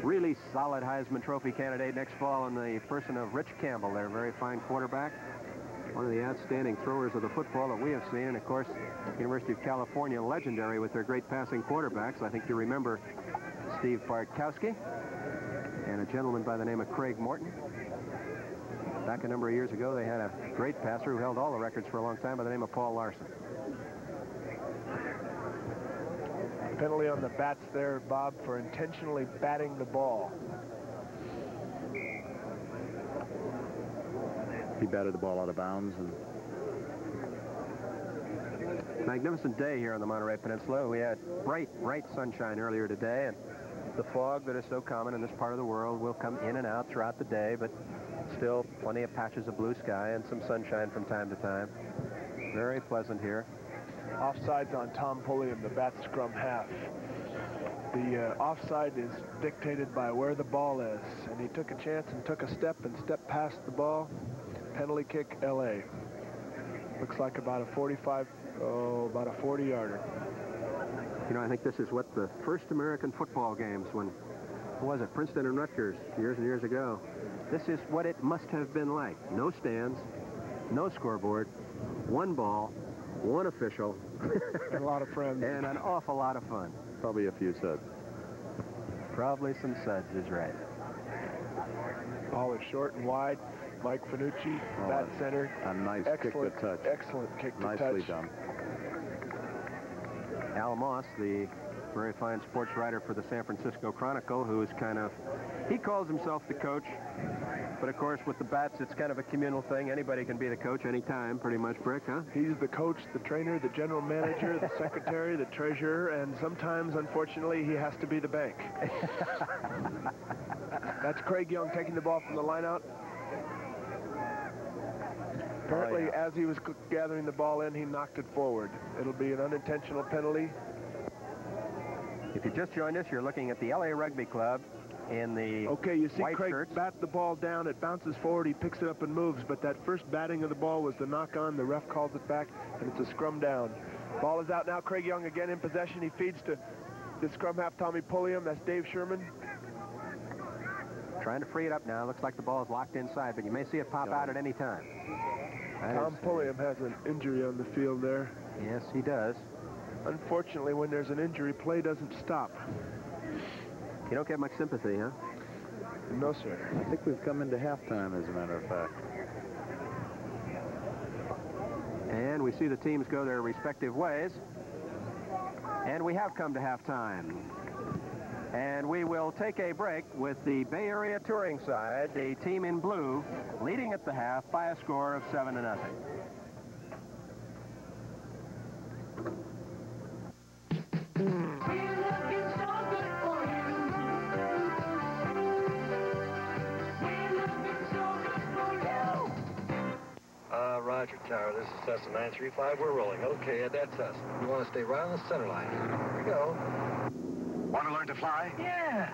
really solid Heisman Trophy candidate next fall in the person of Rich Campbell, their very fine quarterback. One of the outstanding throwers of the football that we have seen, and of course, University of California legendary with their great passing quarterbacks. I think you remember Steve Bartkowski and a gentleman by the name of Craig Morton. Back a number of years ago, they had a great passer who held all the records for a long time by the name of Paul Larson. Penalty on the bats there, Bob, for intentionally batting the ball. He batted the ball out of bounds. And magnificent day here on the Monterey Peninsula. We had bright sunshine earlier today, and the fog that is so common in this part of the world will come in and out throughout the day, but still plenty of patches of blue sky and some sunshine from time to time. Very pleasant here. Offsides on Tom Pulliam, the bat scrum half. The offside is dictated by where the ball is, and he took a chance and took a step and stepped past the ball. Penalty kick, L.A. Looks like about a 40-yarder. You know, I think this is what the first American football games, when, what was it, Princeton and Rutgers, years and years ago. This is what it must have been like. No stands, no scoreboard, one ball, one official. And a lot of friends. And an awful lot of fun. Probably a few suds. Probably some suds is right. Ball is short and wide. Mike Finucci, bat center. A nice kick to touch. Excellent kick to touch. Nicely done. Al Moss, the very fine sports writer for the San Francisco Chronicle, who is kind of, he calls himself the coach, but of course with the bats it's kind of a communal thing. Anybody can be the coach anytime, pretty much, Brick, huh? He's the coach, the trainer, the general manager, the secretary, the treasurer, and sometimes, unfortunately, he has to be the bank. That's Craig Young taking the ball from the lineout. Apparently, as he was gathering the ball in, he knocked it forward. It'll be an unintentional penalty. If you just joined us, you're looking at the LA Rugby Club in the okay, you see white Craig shirts. bat the ball down. It bounces forward. He picks it up and moves. But that first batting of the ball was the knock-on. The ref calls it back, and it's a scrum down. Ball is out now. Craig Young again in possession. He feeds to the scrum half, Tommy Pulliam. That's Dave Sherman. Trying to free it up now. Looks like the ball is locked inside, but you may see it pop out at any time. Tom Pulliam has an injury on the field there. Yes, he does. Unfortunately, when there's an injury, play doesn't stop. You don't get much sympathy, huh? No, sir. I think we've come into halftime, as a matter of fact. And we see the teams go their respective ways. And we have come to halftime. And we will take a break with the Bay Area touring side, the team in blue, leading at the half by a score of 7-0. Roger, Tower. This is Cessna 935. We're rolling. Okay, at that test. You want to stay right on the center line. Here we go. Want to learn to fly? Yeah.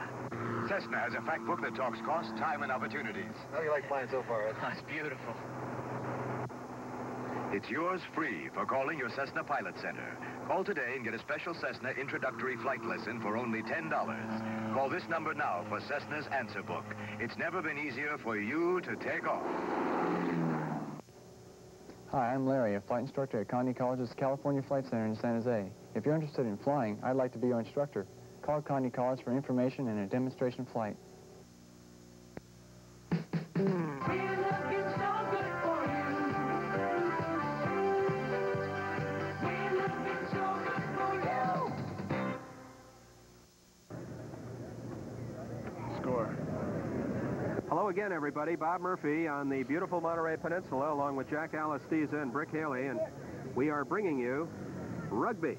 Cessna has a fact book that talks cost, time, and opportunities. How do you like flying so far, Ed? That's beautiful. It's yours free for calling your Cessna Pilot Center. Call today and get a special Cessna introductory flight lesson for only $10. Call this number now for Cessna's answer book. It's never been easier for you to take off. Hi, I'm Larry, a flight instructor at Conde College's California Flight Center in San Jose. If you're interested in flying, I'd like to be your instructor. Call Conde College for information and a demonstration flight. Hello again, everybody. Bob Murphy on the beautiful Monterey Peninsula, along with Jack Alistiza and Brick Haley, and we are bringing you rugby.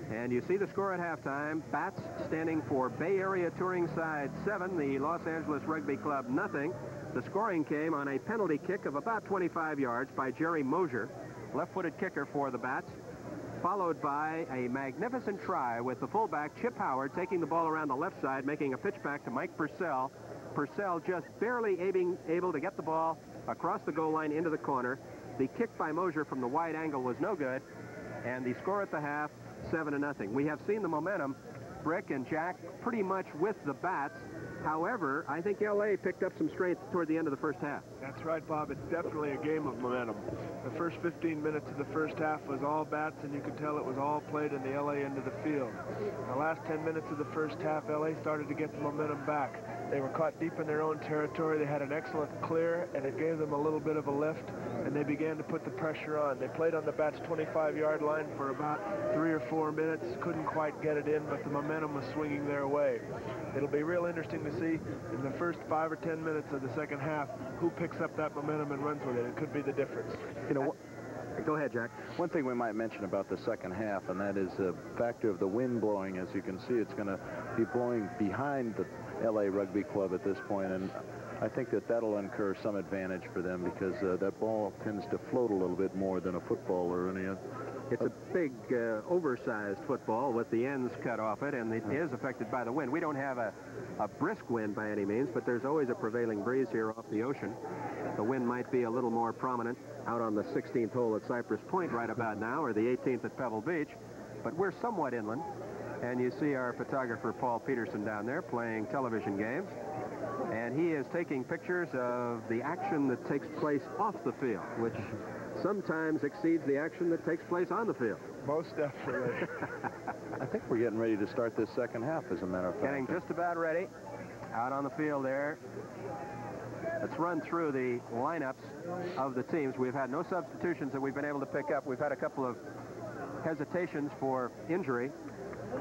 And you see the score at halftime. Bats standing for Bay Area Touring Side 7, the Los Angeles Rugby Club nothing. The scoring came on a penalty kick of about 25 yards by Jerry Mosier, left-footed kicker for the Bats, followed by a magnificent try with the fullback, Chip Howard, taking the ball around the left side, making a pitch back to Mike Purcell. Purcell just barely able to get the ball across the goal line into the corner. The kick by Mosier from the wide angle was no good, and the score at the half, 7-0. We have seen the momentum, Brick and Jack, pretty much with the Bats. However, I think L.A. picked up some strength toward the end of the first half. That's right, Bob. It's definitely a game of momentum. The first 15 minutes of the first half was all Bats, and you could tell it was all played in the L.A. end of the field. The last 10 minutes of the first half, L.A. started to get the momentum back. They were caught deep in their own territory. They had an excellent clear, and it gave them a little bit of a lift, and they began to put the pressure on. They played on the Bats' 25-yard line for about 3 or 4 minutes, couldn't quite get it in, but the momentum was swinging their way. It'll be real interesting to see in the first 5 or 10 minutes of the second half who picks up that momentum and runs with it. It could be the difference. You know, go ahead, Jack. One thing we might mention about the second half, and that is the factor of the wind blowing. As you can see, it's going to be blowing behind the L.A. Rugby Club at this point, and I think that that'll incur some advantage for them because that ball tends to float a little bit more than a football or any other. It's a big, oversized football with the ends cut off it, and it is affected by the wind. We don't have a brisk wind by any means, but there's always a prevailing breeze here off the ocean. The wind might be a little more prominent out on the 16th hole at Cypress Point right about now, or the 18th at Pebble Beach, but we're somewhat inland. And you see our photographer, Paul Peterson, down there playing television games. And he is taking pictures of the action that takes place off the field, which sometimes exceeds the action that takes place on the field. Most definitely. I think we're getting ready to start this second half, as a matter of fact. Getting just about ready. Out on the field there. Let's run through the lineups of the teams. We've had no substitutions that we've been able to pick up. We've had a couple of hesitations for injury.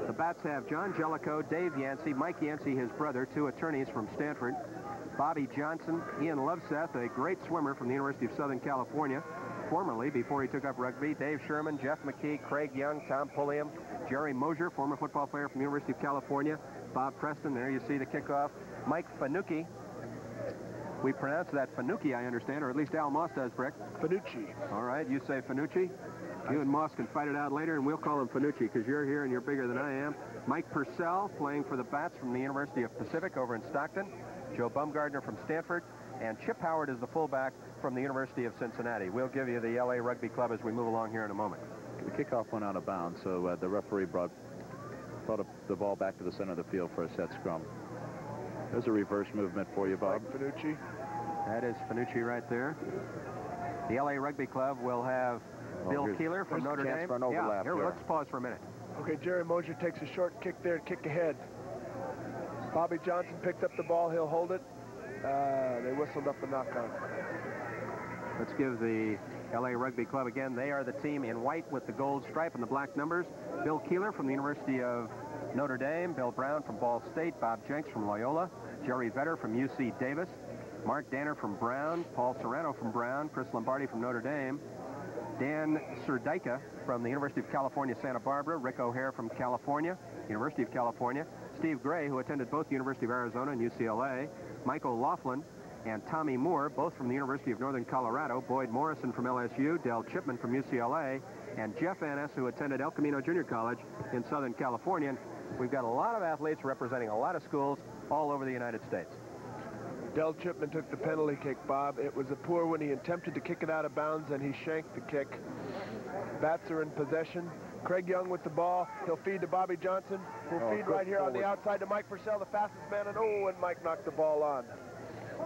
The Bats have John Jellicoe, Dave Yancey, Mike Yancey, his brother, 2 attorneys from Stanford, Bobby Johnson, Ian Loveseth, a great swimmer from the University of Southern California, formerly, before he took up rugby, Dave Sherman, Jeff McKee, Craig Young, Tom Pulliam, Jerry Mosier, former football player from the University of California, Bob Preston, there you see the kickoff, Mike Fanucci. We pronounce that Fanucci, I understand, or at least Al Moss does, Brick. Fanucci. All right, you say Fanucci. You and Moss can fight it out later, and we'll call him Fanucci because you're here and you're bigger than I am. Mike Purcell playing for the Bats from the University of Pacific over in Stockton. Joe Bumgardner from Stanford. And Chip Howard is the fullback from the University of Cincinnati. We'll give you the L.A. Rugby Club as we move along here in a moment. The kickoff went out of bounds, so the referee brought the ball back to the center of the field for a set scrum. There's a reverse movement for you, Bob. Fanucci. That is Fanucci right there. The L.A. Rugby Club will have Bill Keeler from Notre Dame. For an overlap here, let's pause for a minute. Okay, Jerry Mosier takes a short kick there, kick ahead. Bobby Johnson picked up the ball, he'll hold it. They whistled up the knock-on. Let's give the LA Rugby Club again. They are the team in white with the gold stripe and the black numbers. Bill Keeler from the University of Notre Dame, Bill Brown from Ball State, Bob Jenks from Loyola, Jerry Vetter from UC Davis, Mark Danner from Brown, Paul Serrano from Brown, Chris Lombardi from Notre Dame, Dan Serdyka from the University of California, Santa Barbara, Rick O'Hare from California, University of California, Steve Gray, who attended both the University of Arizona and UCLA, Mike O'Loughlin, and Tommy Moore, both from the University of Northern Colorado, Boyd Morrison from LSU, Del Chipman from UCLA, and Jeff Annis, who attended El Camino Junior College in Southern California. And we've got a lot of athletes representing a lot of schools all over the United States. Del Chipman took the penalty kick, Bob. It was a poor one. He attempted to kick it out of bounds, and he shanked the kick. Bats are in possession. Craig Young with the ball. He'll feed to Bobby Johnson, who'll feed right here on the outside to Mike Purcell, the fastest man. And Mike knocked the ball on.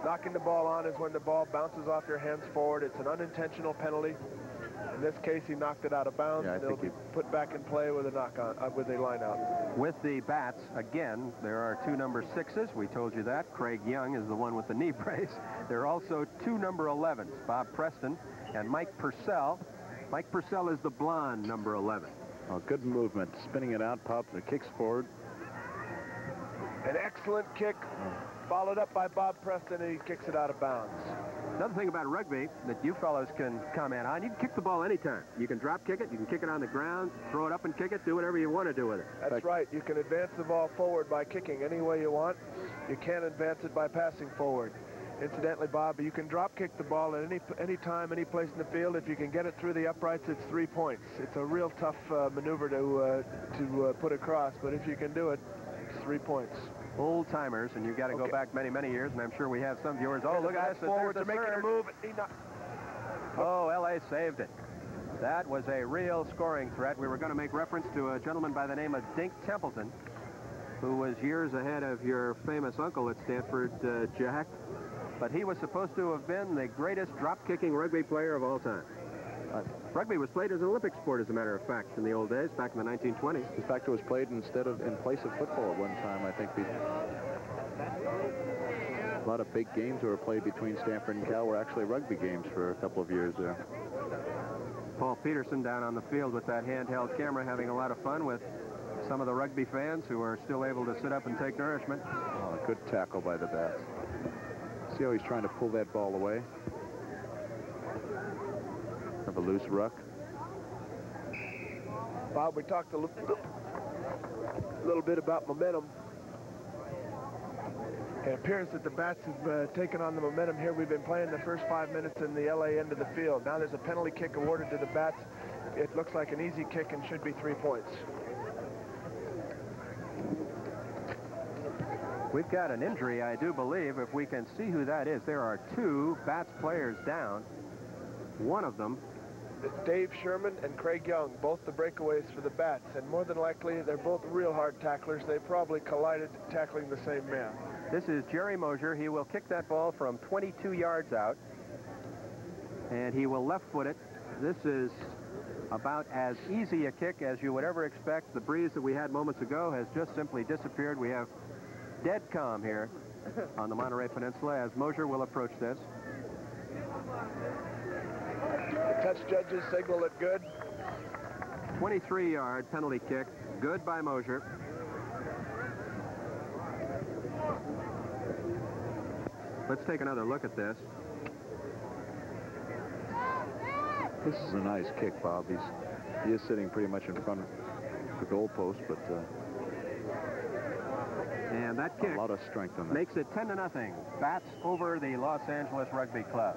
Knocking the ball on is when the ball bounces off your hands forward. It's an unintentional penalty. In this case, he knocked it out of bounds, and it'll be put back in play with a with a line out. With the bats, again, there are two number 6s. We told you that. Craig Young is the one with the knee brace. There are also two number 11s, Bob Preston and Mike Purcell. Mike Purcell is the blonde number 11. Oh, good movement. Spinning it out, pops, and kicks forward. An excellent kick, followed up by Bob Preston, and he kicks it out of bounds. Another thing about rugby that you fellows can comment on, you can kick the ball anytime. You can drop kick it, you can kick it on the ground, throw it up and kick it, do whatever you want to do with it. That's right. You can advance the ball forward by kicking any way you want. You can't advance it by passing forward. Incidentally, Bob, you can drop kick the ball at any time, any place in the field. If you can get it through the uprights, it's 3 points. It's a real tough maneuver to put across, but if you can do it, it's 3 points. Old timers, and you've got to go back many, many years, and I'm sure we have some viewers. Oh, look at this. Forward, they're making a move. Oh, L.A. saved it. That was a real scoring threat. We were going to make reference to a gentleman by the name of Dink Templeton, who was years ahead of your famous uncle at Stanford, Jack. But he was supposed to have been the greatest drop-kicking rugby player of all time. Rugby was played as an Olympic sport, as a matter of fact, in the old days, back in the 1920s. In fact, it was played in place of football at one time, I think. A lot of big games that were played between Stanford and Cal were actually rugby games for a couple of years there. Paul Peterson down on the field with that handheld camera, having a lot of fun with some of the rugby fans who are still able to sit up and take nourishment. Oh, good tackle by the bats. See how he's trying to pull that ball away? Have a loose ruck. Bob, we talked a little bit about momentum. It appears that the bats have taken on the momentum here. We've been playing the first 5 minutes in the LA end of the field. Now there's a penalty kick awarded to the bats. It looks like an easy kick and should be 3 points. We've got an injury, I do believe. If we can see who that is, there are two bats players down. One of them, it's Dave Sherman and Craig Young, both the breakaways for the bats, and more than likely they're both real hard tacklers. They probably collided tackling the same man. This is Jerry Mosier. He will kick that ball from 22 yards out, and he will left foot it. This is about as easy a kick as you would ever expect. The breeze that we had moments ago has just simply disappeared. We have dead calm here on the Monterey Peninsula as Mosier will approach this. The touch judges signal it good. 23-yard penalty kick, good by Mosier. Let's take another look at this. This is a nice kick, Bob. He is sitting pretty much in front of the goalpost, but and that kick, a lot of strength on that, makes it 10-0. Bats over the Los Angeles Rugby Club.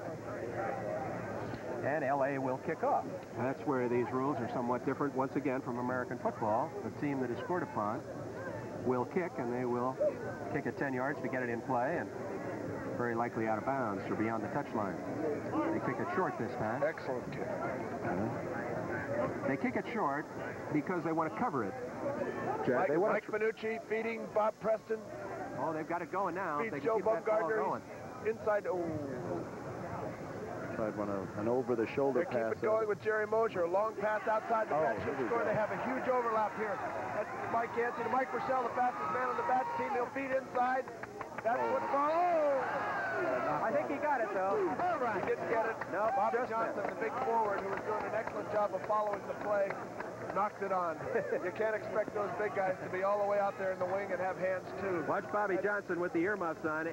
And LA will kick off. That's where these rules are somewhat different once again from American football. The team that is scored upon will kick, and they will kick at 10 yards to get it in play, and very likely out of bounds or beyond the touchline. They kick it short this time. Excellent kick. They kick it short because they want to cover it. Mike Finucci feeding Bob Preston. Oh, they've got it going now. Feeds they Joe keep that ball going. Inside. Oh. An over-the-shoulder pass. They keep it going with Jerry Mosier. A long pass outside the bat should score. They have a huge overlap here. That's Mike Yancey to Mike Purcell, the fastest man on the bats team. He'll feed inside. That's football. Oh! I think he got it, though. All right. He didn't get it. No, Bobby Johnson, the big forward, who was doing an excellent job of following the play, knocked it on. You can't expect those big guys to be all the way out there in the wing and have hands, too. Watch Bobby Johnson with the earmuffs on.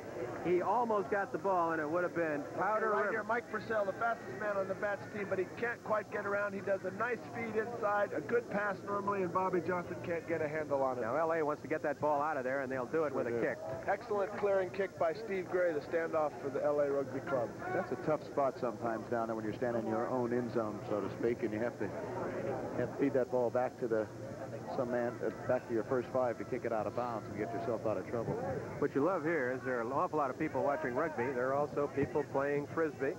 He almost got the ball, and it would have been Powder right River. Here, Mike Purcell, the fastest man on the Bats team, but he can't quite get around. He does a nice feed inside, a good pass normally, and Bobby Johnson can't get a handle on it. Now, L.A. wants to get that ball out of there, and they'll do it with a kick. Excellent clearing kick by Steve Gray, the standoff for the L.A. Rugby Club. That's a tough spot sometimes down there when you're standing in your own end zone, so to speak, and you have to feed that ball back to back to your first five to kick it out of bounds and get yourself out of trouble. What you love here is there are an awful lot of people watching rugby. There are also people playing Frisbee,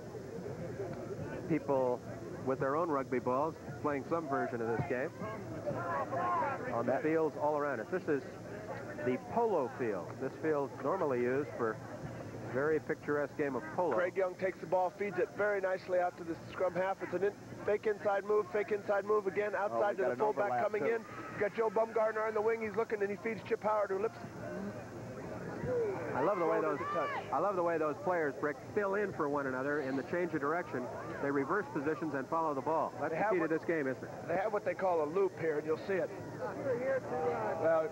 people with their own rugby balls playing some version of this game on the fields all around us. This is the polo field. This field normally used for a very picturesque game of polo. Craig Young takes the ball, feeds it very nicely out to the scrum half. It's a fake inside move again, outside to the fullback coming in. You've got Joe Bumgardner on the wing. He's looking, and he feeds Chip Howard, who lips. I love the way those players, Brick, fill in for one another in the change of direction. They reverse positions and follow the ball. That's the key to this game, isn't it? They have what they call a loop here, and you'll see it. Well,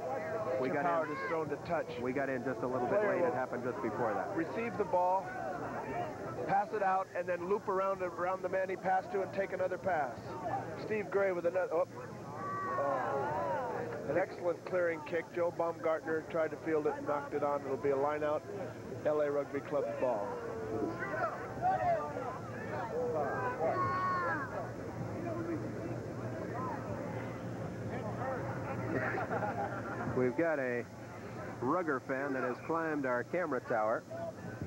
Chip Howard is thrown to touch. We got in just a little bit late. It happened just before that. Receive the ball, pass it out, and then loop around the man he passed to and take another pass. Steve Gray with another. An excellent clearing kick. Joe Baumgartner tried to field it and knocked it on. It'll be a line out. L.A. Rugby Club's ball. We've got a Rugger fan that has climbed our camera tower,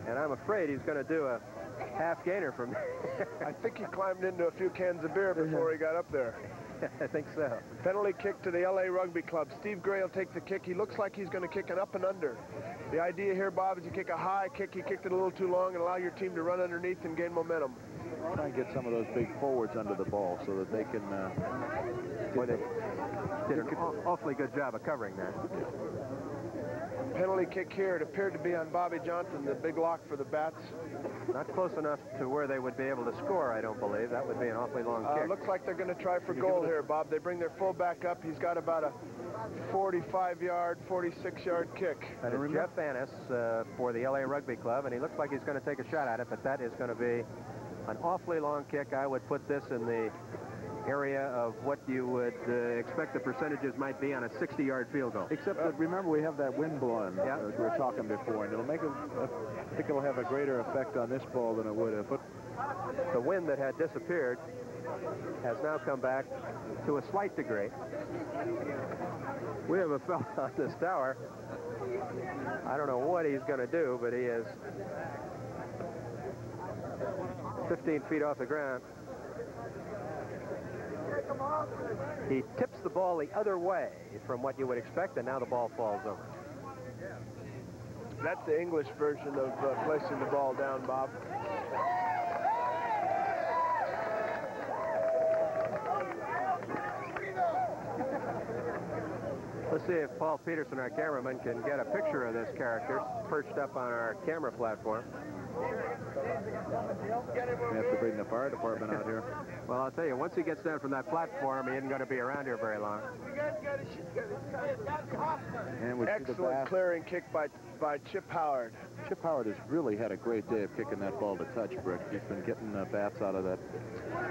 and I'm afraid he's going to do a half gainer from there. I think he climbed into a few cans of beer before he got up there. I think so. Penalty kick to the L.A. Rugby Club. Steve Gray will take the kick. He looks like he's going to kick an up and under. The idea here, Bob, is you kick a high kick. You kicked it a little too long and allow your team to run underneath and gain momentum. Try and get some of those big forwards under the ball so that they can... they did an awfully good job of covering that. Penalty kick here. It appeared to be on Bobby Johnson, the big lock for the Bats. Not close enough to where they would be able to score, I don't believe. That would be an awfully long kick. Looks like they're going to try for goal here, Bob. They bring their fullback up. He's got about a 45-yard, 46-yard kick. That is Jeff Annis for the L.A. Rugby Club, and he looks like he's going to take a shot at it, but that is going to be an awfully long kick. I would put this in the area of what you would expect the percentages might be on a 60-yard field goal. Except that, remember, we have that wind blowing as we were talking before, and it'll make I think it'll have a greater effect on this ball than it would have. But the wind that had disappeared has now come back to a slight degree. We have a fellow on this tower. I don't know what he's going to do, but he is 15 feet off the ground. He tips the ball the other way from what you would expect, and now the ball falls over. That's the English version of placing the ball down, Bob. Let's see if Paul Peterson, our cameraman, can get a picture of this character perched up on our camera platform. We have to bring the fire department out here. Well, I'll tell you, once he gets down from that platform, he isn't going to be around here very long. And excellent clearing kick by Chip Howard. Chip Howard has really had a great day of kicking that ball to touch, Brick. He's been getting bats out of that.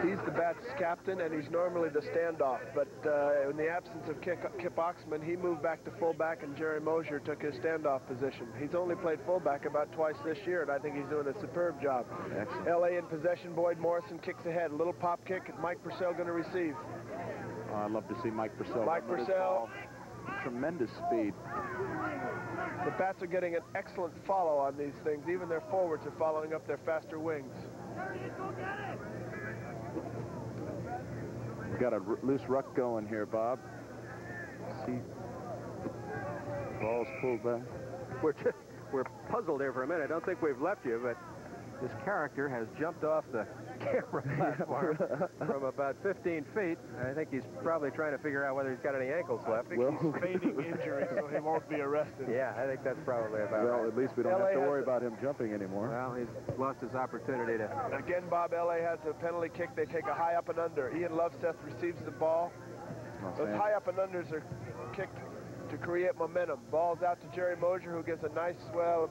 He's the Bats captain, and he's normally the standoff. But in the absence of Kip Oxman, he moved back to fullback, and Jerry Mosier took his standoff position. He's only played fullback about twice this year, and I think he's doing a superb job. Excellent. L.A. in possession. Boyd Morrison kicks ahead. A little pop kick, and Mike Purcell going to receive. I'd love to see Mike Purcell. Mike Purcell. Tremendous speed. The Bats are getting an excellent follow on these things. Even their forwards are following up their faster wings. We've got a loose ruck going here, Bob. See, ball's pulled back. We're puzzled here for a minute. I don't think we've left you, but This character has jumped off the camera platform from about 15 feet. I think he's probably trying to figure out whether he's got any ankles left. He's feigning injury so he won't be arrested. Yeah, I think that's probably about right. Well, at least we don't have to worry about him jumping anymore. Well, he's lost his opportunity to... Again, Bob, LA has a penalty kick. They take a high up and under. Ian Loveseth receives the ball. Those high up and unders are kicked to create momentum. Ball's out to Jerry Mosier, who gets a nice, well,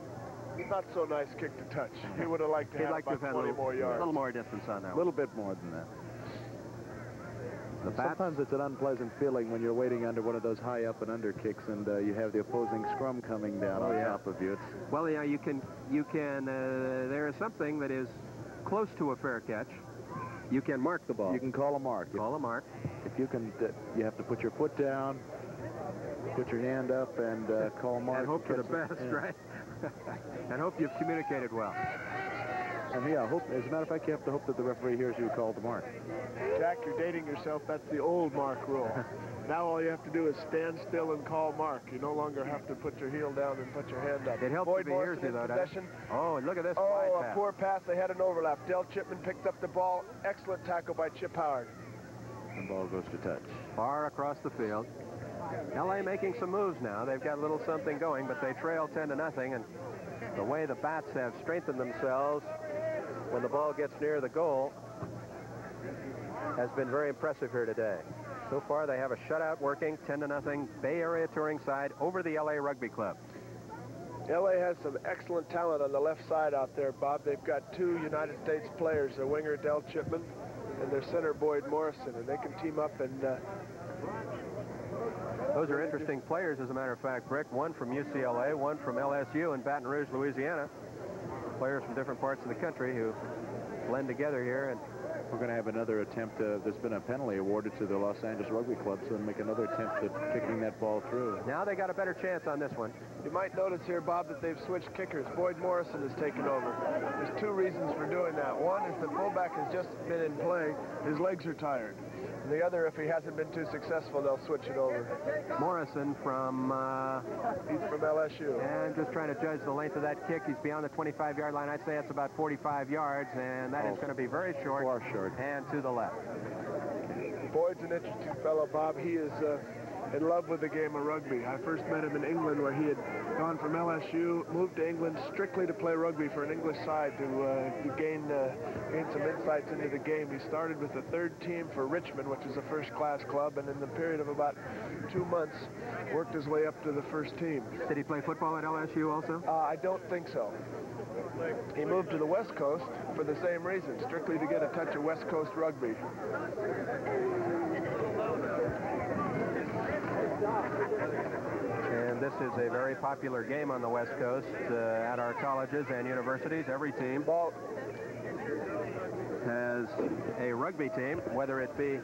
not so nice kick to touch. He would have liked to have about 20 more yards. A little more distance on that one. A little bit more than that. Sometimes it's an unpleasant feeling when you're waiting under one of those high up and under kicks and you have the opposing scrum coming down on top of you. Well, yeah, you can, there is something that is close to a fair catch. You can mark the ball. You can call a mark. Call a mark. If you can, you have to put your foot down, put your hand up, and call a mark. And hope for the best, right? And hope you've communicated well. And yeah, hope, as a matter of fact, you have to hope that the referee hears you call the mark. Jack, you're dating yourself. That's the old mark rule. Now all you have to do is stand still and call mark. You no longer have to put your heel down and put your hand up. It helps Boyd to be Morrison in possession. Oh, and look at this. Oh, a poor pass. They had an overlap. Del Chipman picked up the ball. Excellent tackle by Chip Howard. The ball goes to touch. Far across the field. LA making some moves now. They've got a little something going, but they trail 10-0, and the way the Bats have strengthened themselves when the ball gets near the goal has been very impressive here today. So far, they have a shutout working, 10-0, Bay Area touring side over the LA Rugby Club. LA has some excellent talent on the left side out there, Bob. They've got two United States players, their winger, Del Chipman, and their center, Boyd Morrison, and they can team up and... Those are interesting players, as a matter of fact, Brick. One from UCLA, one from LSU in Baton Rouge, Louisiana. Players from different parts of the country who blend together here. And we're going to have another attempt. There's been a penalty awarded to the Los Angeles Rugby Club, so we'll make another attempt at kicking that ball through. Now they got a better chance on this one. You might notice here, Bob, that they've switched kickers. Boyd Morrison has taken over. There's two reasons for doing that. One is the fullback has just been in play. His legs are tired. And the other, if he hasn't been too successful, they'll switch it over. Morrison from... he's from LSU. And just trying to judge the length of that kick. He's beyond the 25-yard line. I'd say it's about 45 yards, and that is going to be very short. Far short. And to the left. Boyd's an interesting fellow, Bob. He is in love with the game of rugby. I first met him in England, where he had gone from LSU, moved to England strictly to play rugby for an English side to gain some insights into the game. He started with the third team for Richmond, which is a first-class club, and in the period of about 2 months, worked his way up to the first team. Did he play football at LSU also? I don't think so. He moved to the West Coast for the same reason, strictly to get a touch of West Coast rugby. And this is a very popular game on the West Coast at our colleges and universities. Every team has a rugby team, whether it be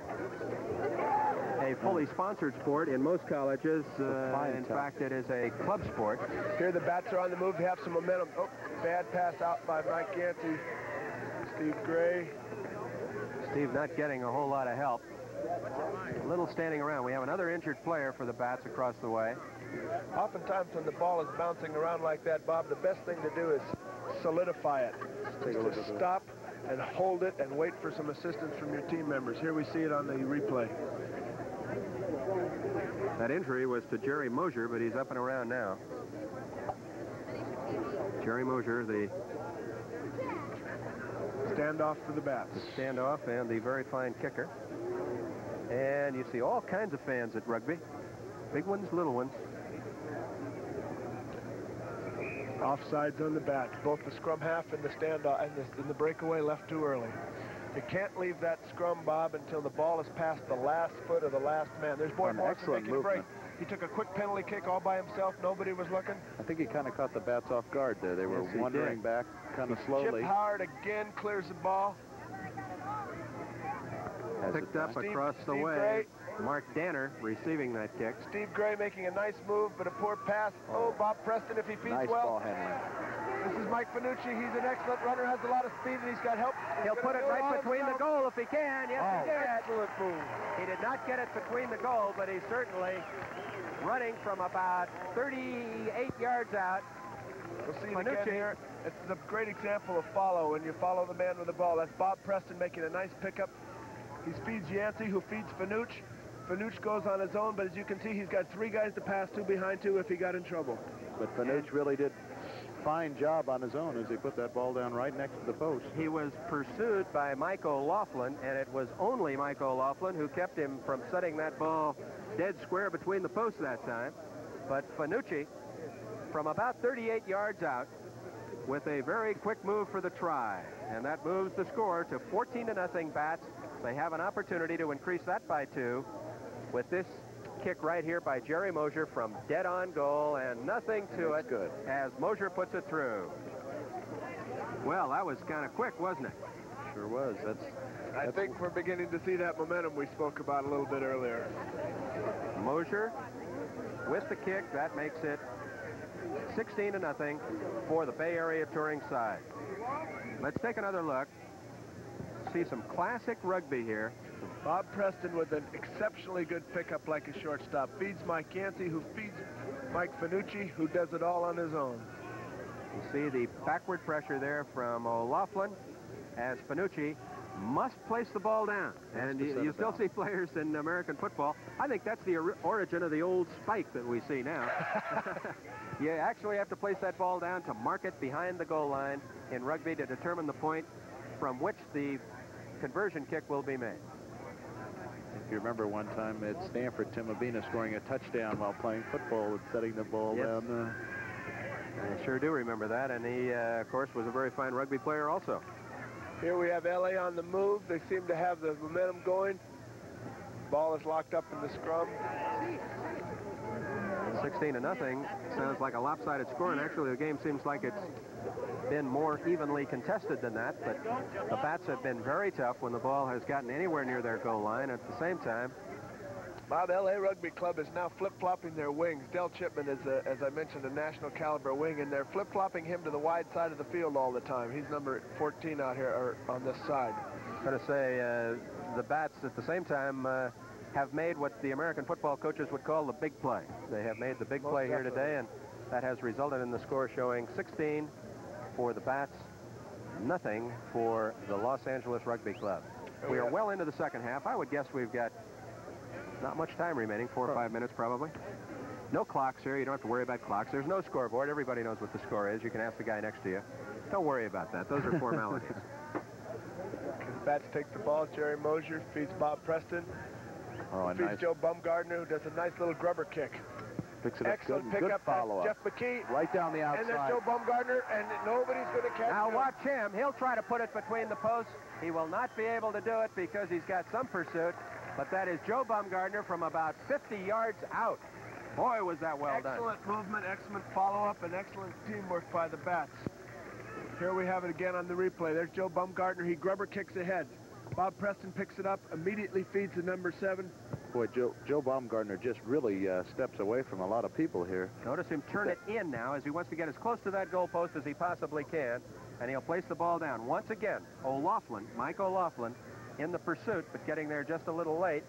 a fully sponsored sport in most colleges. In fact, it is a club sport. Here the Bats are on the move. They have some momentum. Oh, bad pass out by Mike Yancey. Steve Gray. Steve not getting a whole lot of help. A little standing around. We have another injured player for the Bats across the way. Oftentimes when the ball is bouncing around like that, Bob, the best thing to do is solidify it. Just stop and hold it and wait for some assistance from your team members. Here we see it on the replay. That injury was to Jerry Mosier, but he's up and around now. Jerry Mosier, the standoff for the Bats. The standoff and the very fine kicker. And you see all kinds of fans at rugby. Big ones, little ones. Offsides on the Bats. Both the scrum half and the standoff and the breakaway left too early. You can't leave that scrum, Bob, until the ball is past the last foot of the last man. There's Boyd Morrison making a break. He took a quick penalty kick all by himself. Nobody was looking. I think he kind of caught the Bats off guard there. They were wandering back kind of slowly. Chip Howard again clears the ball. Picked up across the way. Gray. Mark Danner receiving that kick. Steve Gray making a nice move, but a poor pass. Oh, Bob Preston, if he feeds nice well. Ball handling. This is Mike Finucci. He's an excellent runner, has a lot of speed, and he's got help. He'll put it right between the goal if he can. Yes, he did. Excellent move. He did not get it between the goal, but he's certainly running from about 38 yards out. We'll see it again here. It's a great example of follow, when you follow the man with the ball. That's Bob Preston making a nice pickup. He feeds Yancey, who feeds Fanucci. Fanucci goes on his own, but as you can see, he's got 3 guys to pass, 2 behind 2 if he got in trouble. But Fanucci really did a fine job on his own as he put that ball down right next to the post. He was pursued by Mike O'Loughlin, and it was only Mike O'Loughlin who kept him from setting that ball dead square between the posts that time. But Fanucci, from about 38 yards out, with a very quick move for the try, and that moves the score to 14-0 Bats. They have an opportunity to increase that by 2 with this kick right here by Jerry Mosier from dead on goal, and nothing to it good as Mosier puts it through. Well, that was kind of quick, wasn't it? Sure was. I think we're beginning to see that momentum we spoke about a little bit earlier. Mosier with the kick, that makes it 16-0 for the Bay Area touring side. Let's take another look. See some classic rugby here. Bob Preston with an exceptionally good pickup like a shortstop. Feeds Mike Yancey, who feeds Mike Fanucci, who does it all on his own. You see the backward pressure there from O'Loughlin as Fanucci must place the ball down. And you still see players in American football. I think that's the origin of the old spike that we see now. You actually have to place that ball down to mark it behind the goal line in rugby to determine the point from which the conversion kick will be made. If you remember one time at Stanford, Tim Abena scoring a touchdown while playing football and setting the ball down. I sure do remember that, and he, of course, was a very fine rugby player also. Here we have LA on the move. They seem to have the momentum going. Ball is locked up in the scrum. 16-0 sounds like a lopsided score, and actually the game seems like it's been more evenly contested than that, but the Bats have been very tough when the ball has gotten anywhere near their goal line. At the same time, Bob, LA Rugby Club is now flip-flopping their wings. Del Chipman is, as I mentioned, a national caliber wing, and they're flip-flopping him to the wide side of the field all the time. He's number 14 out here, or on this side. I'm going to say the Bats at the same time have made what the American football coaches would call the big play. They have made the big play here today, and that has resulted in the score showing 16 for the Bats, nothing for the Los Angeles Rugby Club. We are well into the second half. I would guess we've got not much time remaining, 4 or 5 minutes probably. No clocks here. You don't have to worry about clocks. There's no scoreboard. Everybody knows what the score is. You can ask the guy next to you. Don't worry about that. Those are formalities. The Bats take the ball. Jerry Mosier feeds Bob Preston. Feeds Joe Bumgardner, who does a nice little grubber kick. Picks it up. Excellent Good pickup. follow-up. Jeff McKee. Right down the outside. And there's Joe Bumgardner, and nobody's going to catch Now him. watch him. He'll try to put it between the posts. He will not be able to do it because he's got some pursuit. But that is Joe Bumgardner from about 50 yards out. Boy, was that well done. Excellent movement, excellent follow-up, and excellent teamwork by the Bats. Here we have it again on the replay. There's Joe Bumgardner. He grubber kicks ahead. Bob Preston picks it up, immediately feeds the number 7. Boy, Joe Baumgartner just really steps away from a lot of people here. Notice him turn it in now as he wants to get as close to that goal post as he possibly can, and he'll place the ball down. Once again, O'Loughlin, Mike O'Loughlin, in the pursuit, but getting there just a little late.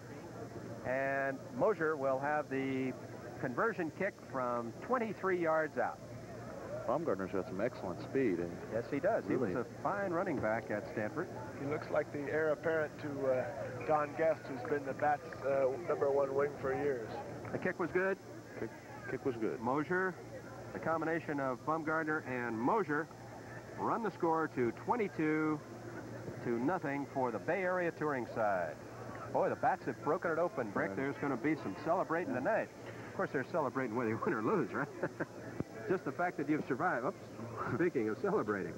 And Mosier will have the conversion kick from 23 yards out. Baumgartner's got some excellent speed. Yes, he does. Really. He was a fine running back at Stanford. He looks like the heir apparent to Don Guest, who's been the Bats' #1 wing for years. The kick was good. Kick was good. Mosier, the combination of Bumgardner and Mosier, run the score to 22-0 for the Bay Area touring side. Boy, the Bats have broken it open, Brick. There's going to be some celebrating tonight. Of course, they're celebrating whether you win or lose, right? Just the fact that you've survived. Oops. Speaking of celebrating.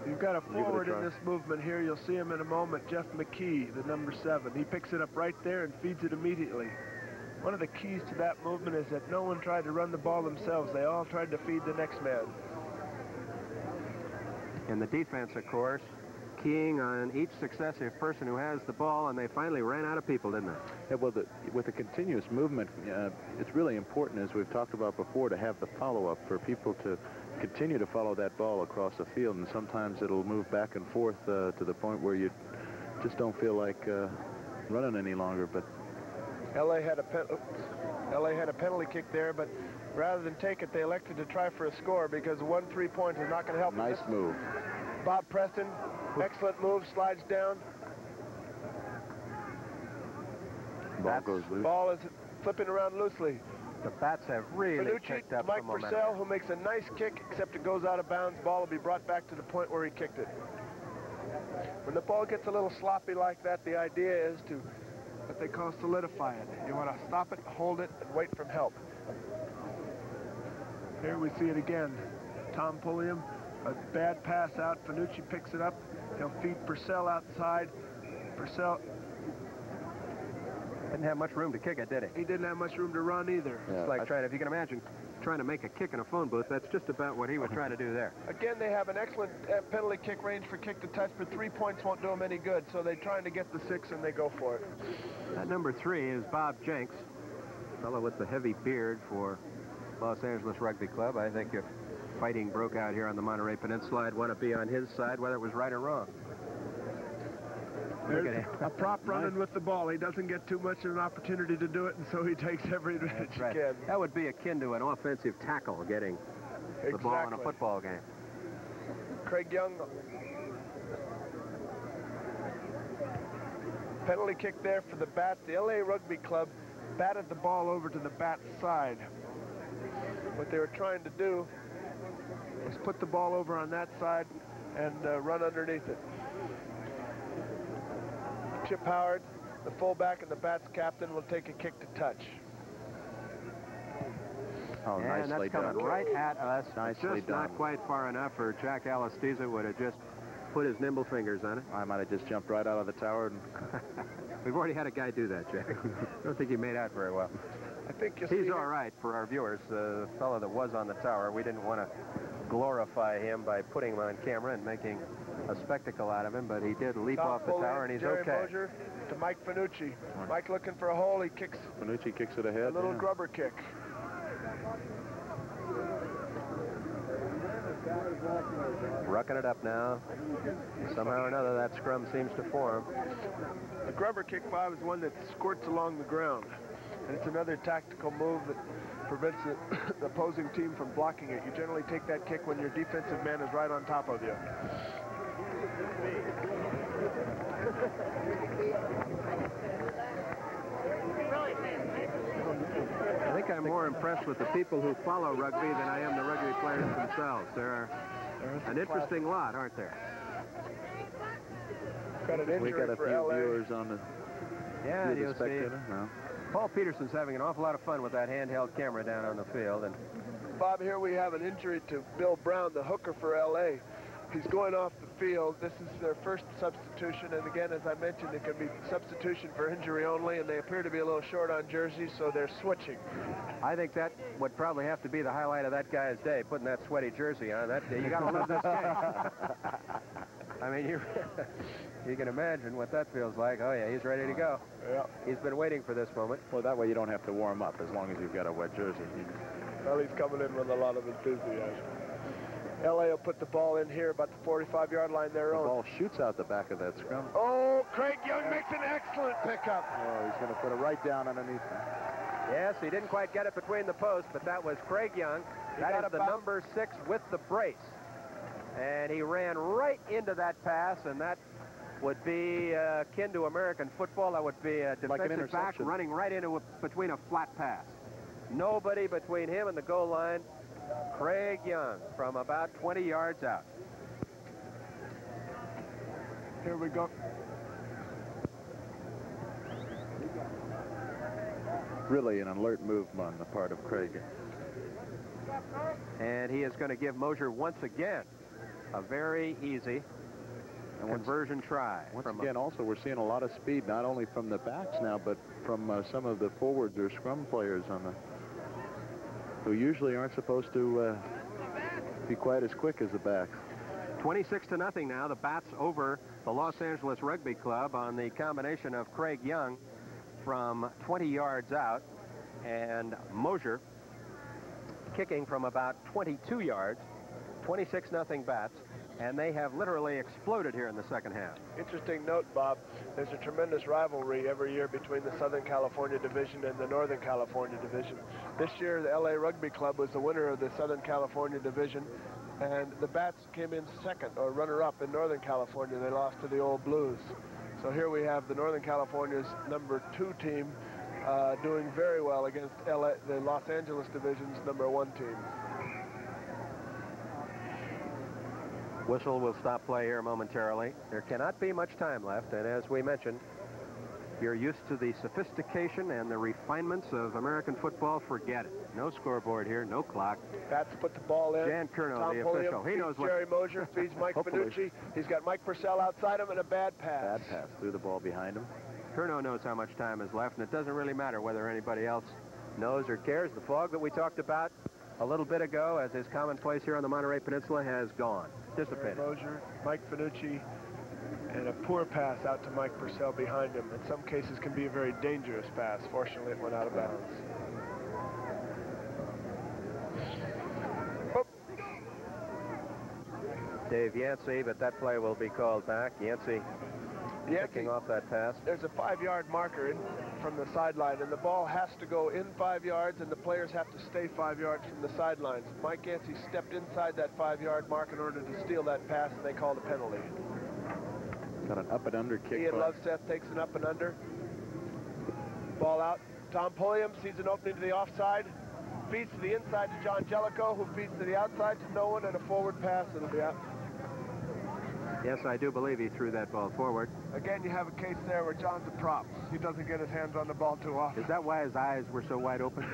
You've got a forward in this movement here. You'll see him in a moment, Jeff McKee, the number 7. He picks it up right there and feeds it immediately. One of the keys to that movement is that no one tried to run the ball themselves. They all tried to feed the next man. In the defense, of course, keying on each successive person who has the ball, and they finally ran out of people, didn't they? Yeah, well, with the continuous movement, it's really important, as we've talked about before, to have the follow-up for people to continue to follow that ball across the field, and sometimes it'll move back and forth to the point where you just don't feel like running any longer. But LA had a penalty kick there, but rather than take it, they elected to try for a score because 1 3-point is not going to help. Nice move. Bob Preston, excellent move, slides down. Ball goes loose. Ball is flipping around loosely. The Bats have really picked up Mike some momentum. Purcell, who makes a nice kick, except it goes out of bounds. Ball will be brought back to the point where he kicked it. When the ball gets a little sloppy like that, the idea is to what they call solidify it. You want to stop it, hold it, and wait for help. Here we see it again. Tom Pulliam, a bad pass out. Fanucci picks it up. He'll feed Purcell outside. Purcell didn't have much room to kick it, did he? He didn't have much room to run either. Yeah, it's like if you can imagine trying to make a kick in a phone booth, that's just about what he was trying to do there. Again, they have an excellent penalty kick range for kick to touch, but 3 points won't do them any good, so they're trying to get the 6 and they go for it. That number 3 is Bob Jenks, fellow with the heavy beard for Los Angeles Rugby Club. I think if fighting broke out here on the Monterey Peninsula, I'd want to be on his side, whether it was right or wrong. There's a prop running with the ball. He doesn't get too much of an opportunity to do it, and so he takes every advantage he can. That would be akin to an offensive tackle getting the ball in a football game. Craig Young. Penalty kick there for the Bats. The LA Rugby Club batted the ball over to the Bats side. What they were trying to do was put the ball over on that side and run underneath it. Chip Howard, the fullback and the Bats captain, will take a kick to touch. Oh, and nicely that's coming done. right at us. Nicely just done. Not quite far enough, or Jack Alestiza would have just put his nimble fingers on it. I might have just jumped right out of the tower. And We've already had a guy do that, Jack. I don't think he made out very well. I think he's all right for our viewers. The fellow that was on the tower, we didn't want to glorify him by putting him on camera and making a spectacle out of him, but he did leap off the tower, and he's Jerry okay. Mosier to Mike Fanucci. Mike looking for a hole. He kicks. Fanucci kicks it ahead. A little grubber kick. Rucking it up now. Somehow or another, that scrum seems to form. The grubber kick, Bob, is one that squirts along the ground. And it's another tactical move that prevents the opposing team from blocking it. You generally take that kick when your defensive man is right on top of you. I think I'm more impressed with the people who follow rugby than I am the rugby players themselves. They're an interesting lot, aren't there? We got a few viewers on the spectator. No. Paul Peterson's having an awful lot of fun with that handheld camera down on the field. And Bob, here we have an injury to Bill Brown, the hooker for LA. He's going off the field. This is their first substitution, and again, as I mentioned, it can be substitution for injury only, and they appear to be a little short on jerseys, so they're switching. I think that would probably have to be the highlight of that guy's day, putting that sweaty jersey on. You got to love this game. I mean, you can imagine what that feels like. Oh, yeah, he's ready to go. Yeah. He's been waiting for this moment. Well, that way you don't have to warm up as long as you've got a wet jersey. Well, he's coming in with a lot of enthusiasm. LA will put the ball in here about the 45-yard line their own. The ball shoots out the back of that scrum. Oh, Craig Young makes an excellent pickup. Oh, he's going to put it right down underneath him. Yes, he didn't quite get it between the posts, but that was Craig Young. That is the number 6 with the brace. And he ran right into that pass, and that would be akin to American football. That would be a defensive back running right into between a flat pass. Nobody between him and the goal line. Craig Young from about 20 yards out. Here we go. Really an alert move on the part of Craig. And he is going to give Mosier once again a very easy conversion try. Once again, also, we're seeing a lot of speed, not only from the backs now, but from some of the forwards or scrum players on the who usually aren't supposed to be quite as quick as the backs. 26-0 now. The Bats over the Los Angeles Rugby Club on the combination of Craig Young from 20 yards out and Mosier kicking from about 22 yards. 26-0 Bats. and they have literally exploded here in the second half. Interesting note, Bob, there's a tremendous rivalry every year between the Southern California Division and the Northern California Division. This year, the LA Rugby Club was the winner of the Southern California Division, and the Bats came in second, or runner-up, in Northern California. They lost to the Old Blues. So here we have the Northern California's #2 team doing very well against the Los Angeles Division's #1 team. Whistle will stop play here momentarily. There cannot be much time left, and as we mentioned, you're used to the sophistication and the refinements of American football. Forget it. No scoreboard here, no clock. Bats put the ball in. Jan Curnow, Tom the Pulliam official. He knows what. Jerry Mosier feeds Mike Finucci. He's got Mike Purcell outside him and a bad pass. Bad pass. Threw the ball behind him. Curnow knows how much time is left, and it doesn't really matter whether anybody else knows or cares. The fog that we talked about a little bit ago, as is commonplace here on the Monterey Peninsula, has gone. Dissipated. Jerry Mosier, Mike Finucci, and a poor pass out to Mike Purcell behind him. In some cases can be a very dangerous pass. Fortunately, it went out of bounds. Oop. Dave Yancey, but that play will be called back. Yancey picking off that pass. There's a 5-yard marker in from the sideline, and the ball has to go in 5 yards, and the players have to stay 5 yards from the sidelines. Mike Yancey stepped inside that 5-yard mark in order to steal that pass, and they called a penalty. Got an up and under kick. Ian Loveseth takes an up and under. Ball out. Tom Pulliam sees an opening to the offside. Feeds to the inside to John Jellicoe, who feeds to the outside to no one, and a forward pass. It'll be out. Yes, I do believe he threw that ball forward. Again, you have a case there where John's a prop. He doesn't get his hands on the ball too often. Is that why his eyes were so wide open?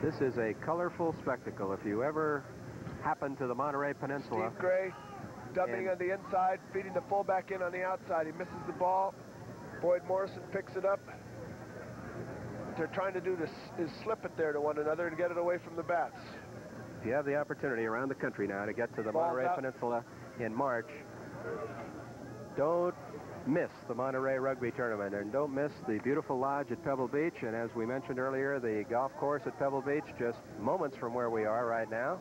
This is a colorful spectacle. If you ever happen to the Monterey Peninsula. Steve Gray dumping on the inside, feeding the fullback in on the outside. He misses the ball. Boyd Morrison picks it up. What they're trying to do is slip it there to one another and get it away from the Bats. If you have the opportunity around the country now to get to the Monterey Peninsula in March, don't miss the Monterey Rugby Tournament, and don't miss the beautiful lodge at Pebble Beach, and as we mentioned earlier, the golf course at Pebble Beach, just moments from where we are right now.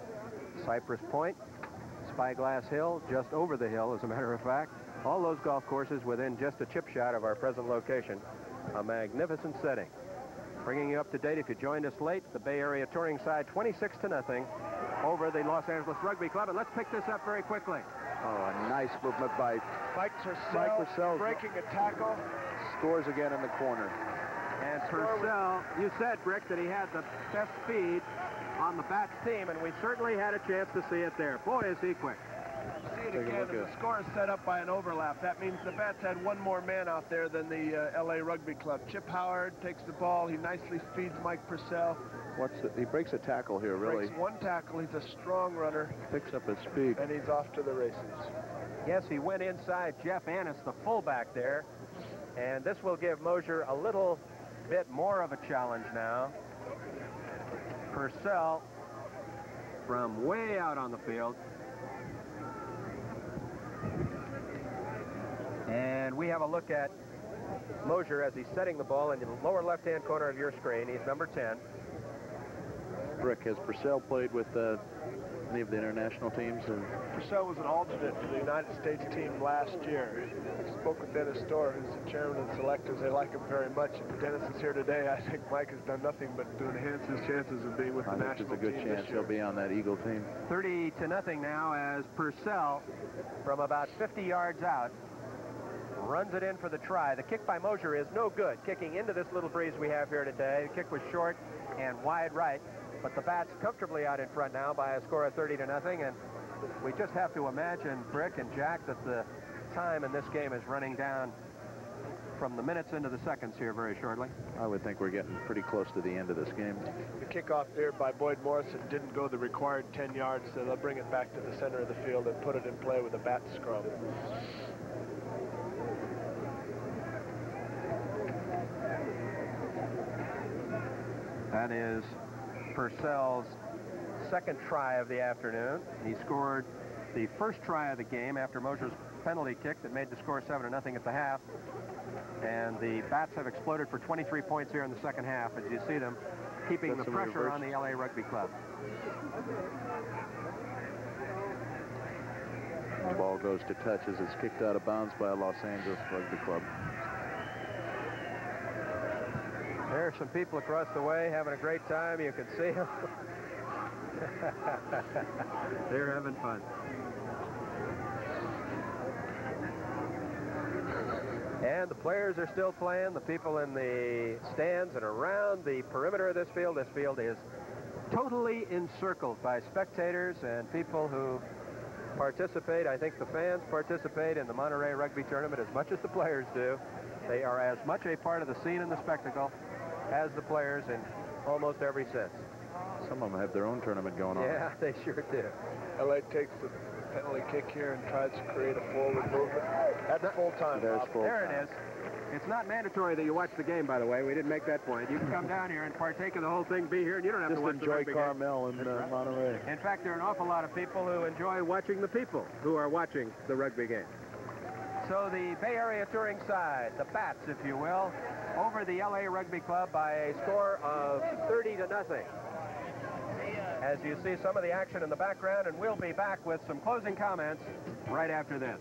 Cypress Point, Spyglass Hill, just over the hill, as a matter of fact. All those golf courses within just a chip shot of our present location. A magnificent setting. Bringing you up to date, if you joined us late, the Bay Area touring side 26-0 over the Los Angeles Rugby Club. And let's pick this up very quickly. Oh, a nice movement by Mike Purcell breaking a tackle. Scores again in the corner. And Purcell, you said, Brick, that he had the best speed on the Bats team, and we certainly had a chance to see it there. Boy, is he quick. See it again, and the score is set up by an overlap. That means the Bats had one more man out there than the LA Rugby Club. Chip Howard takes the ball. He nicely feeds Mike Purcell. He breaks a tackle here, really. Breaks one tackle. He's a strong runner. Picks up his speed. And he's off to the races. Yes, he went inside Jeff Annis, the fullback there. And this will give Mosier a little bit more of a challenge now. Purcell from way out on the field. And we have a look at Mosier as he's setting the ball in the lower left-hand corner of your screen. He's number 10. Brick, has Purcell played with any of the international teams? Purcell was an alternate for the United States team last year. I spoke with Dennis Storr, who's the chairman of the selectors. They like him very much. If Dennis is here today, I think Mike has done nothing but to enhance his chances of being with the national team. There's a good chance he'll be on that Eagle team. 30-0 now as Purcell, from about 50 yards out, runs it in for the try. The kick by Mosier is no good. Kicking into this little breeze we have here today. The kick was short and wide right, but the Bats comfortably out in front now by a score of 30-0, and we just have to imagine, Brick and Jack, that the time in this game is running down from the minutes into the seconds here very shortly. I would think we're getting pretty close to the end of this game. The kickoff there by Boyd Morrison didn't go the required 10 yards, so they'll bring it back to the center of the field and put it in play with a bat scrum. That is Purcell's second try of the afternoon. He scored the first try of the game after Mosier's penalty kick that made the score 7-0 at the half. And the bats have exploded for 23 points here in the second half, as you see them keeping the pressure on the LA Rugby Club. The ball goes to touch as it's kicked out of bounds by a Los Angeles Rugby Club. There are some people across the way having a great time. You can see them. They're having fun. And the players are still playing. The people in the stands and around the perimeter of this field is totally encircled by spectators and people who participate. I think the fans participate in the Monterey Rugby Tournament as much as the players do. They are as much a part of the scene and the spectacle as the players in almost every sense. Some of them have their own tournament going on. Yeah, they sure do. LA takes the penalty kick here and tries to create a forward movement. That's full time. There it is. It's not mandatory that you watch the game, by the way. We didn't make that point. You can come down here and partake of the whole thing, be here, and you don't have to watch the rugby game. Just enjoy Carmel and Monterey. In fact, there are an awful lot of people who enjoy watching the people who are watching the rugby game. So the Bay Area touring side, the Bats, if you will, over the LA Rugby Club by a score of 30-0. As you see some of the action in the background, and we'll be back with some closing comments right after this.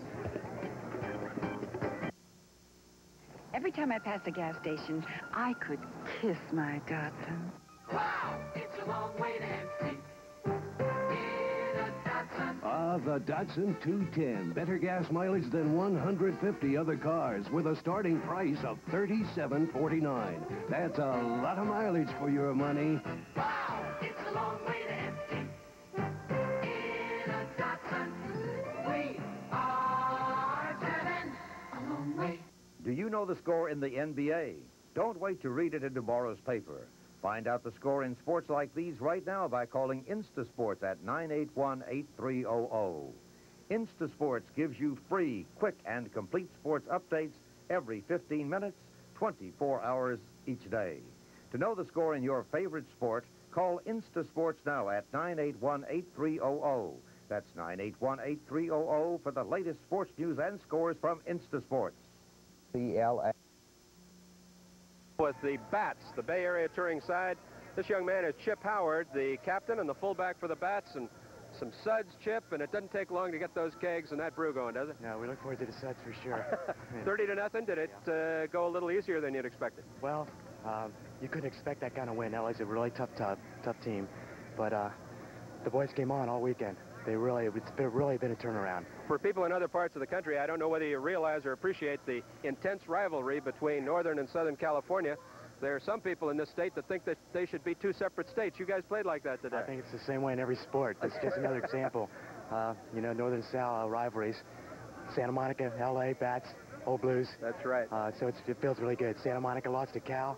Every time I passed a gas station, I could kiss my Datsun. Wow, it's a long way to empty. The Datsun 210. Better gas mileage than 150 other cars with a starting price of $37.49. That's a lot of mileage for your money. Wow, it's a long way to empty. In a Datsun, we are driven a long way. Do you know the score in the NBA? Don't wait to read it in tomorrow's paper. Find out the score in sports like these right now by calling InstaSports at 981-8300. InstaSports gives you free, quick, and complete sports updates every 15 minutes, 24 hours each day. To know the score in your favorite sport, call InstaSports now at 981-8300. That's 981-8300 for the latest sports news and scores from InstaSports. CLA. With the Bats, the Bay Area touring side. This young man is Chip Howard, the captain and the fullback for the Bats, and some suds, Chip, and it doesn't take long to get those kegs and that brew going, does it? No, we look forward to the suds for sure. 30-0. Did it go a little easier than you'd expected? Well, you couldn't expect that kind of win. LA's a really tough team, but the boys came on all weekend. It's really been a turnaround. For people in other parts of the country, I don't know whether you realize or appreciate the intense rivalry between Northern and Southern California. There are some people in this state that think that they should be two separate states. You guys played like that today. I think it's the same way in every sport. It's just another example. You know, Northern-South rivalries. Santa Monica, LA, Bats, Old Blues. That's right. So it feels really good. Santa Monica lost to Cal,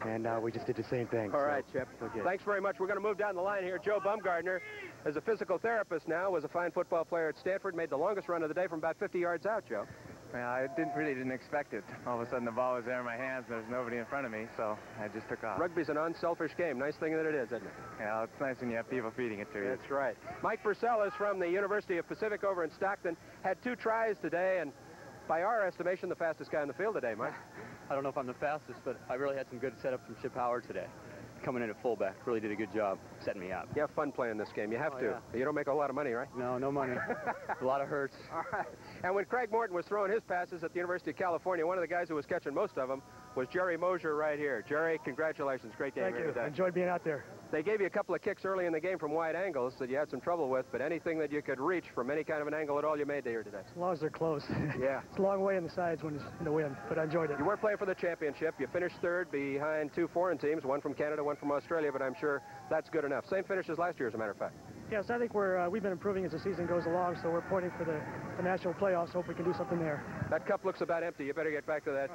and we just did the same thing. All right, Chip. Thanks very much. We're going to move down the line here. Joe Bumgardner is a physical therapist now, was a fine football player at Stanford, made the longest run of the day from about 50 yards out, Joe. Yeah, I didn't expect it. All of a sudden the ball was there in my hands and there's nobody in front of me, so I just took off. Rugby's an unselfish game. Nice thing that it is, isn't it? Yeah, it's nice when you have people feeding it to you. That's right. Mike Purcell is from the University of Pacific over in Stockton. Had 2 tries today, and by our estimation, the fastest guy in the field today, Mike. I don't know if I'm the fastest, but I really had some good setup from Chip Howard today. Coming in at fullback, really did a good job setting me up. You have fun playing this game. You have to. Yeah. You don't make a lot of money, right? No, no money. A lot of hurts. All right. And when Craig Morton was throwing his passes at the University of California, one of the guys who was catching most of them was Jerry Mosier right here. Jerry, congratulations. Great game here today. Enjoyed being out there. They gave you a couple of kicks early in the game from wide angles that you had some trouble with, but anything that you could reach from any kind of an angle at all, you made here today. As long as they're close. Yeah. It's a long way in the sides when it's in the wind, but I enjoyed it. You weren't playing for the championship. You finished third behind 2 foreign teams, one from Canada, one from Australia, but I'm sure that's good enough. Same finish as last year, as a matter of fact. Yes, I think we've been improving as the season goes along, so we're pointing for the national playoffs. Hope we can do something there. That cup looks about empty. You better get back to that.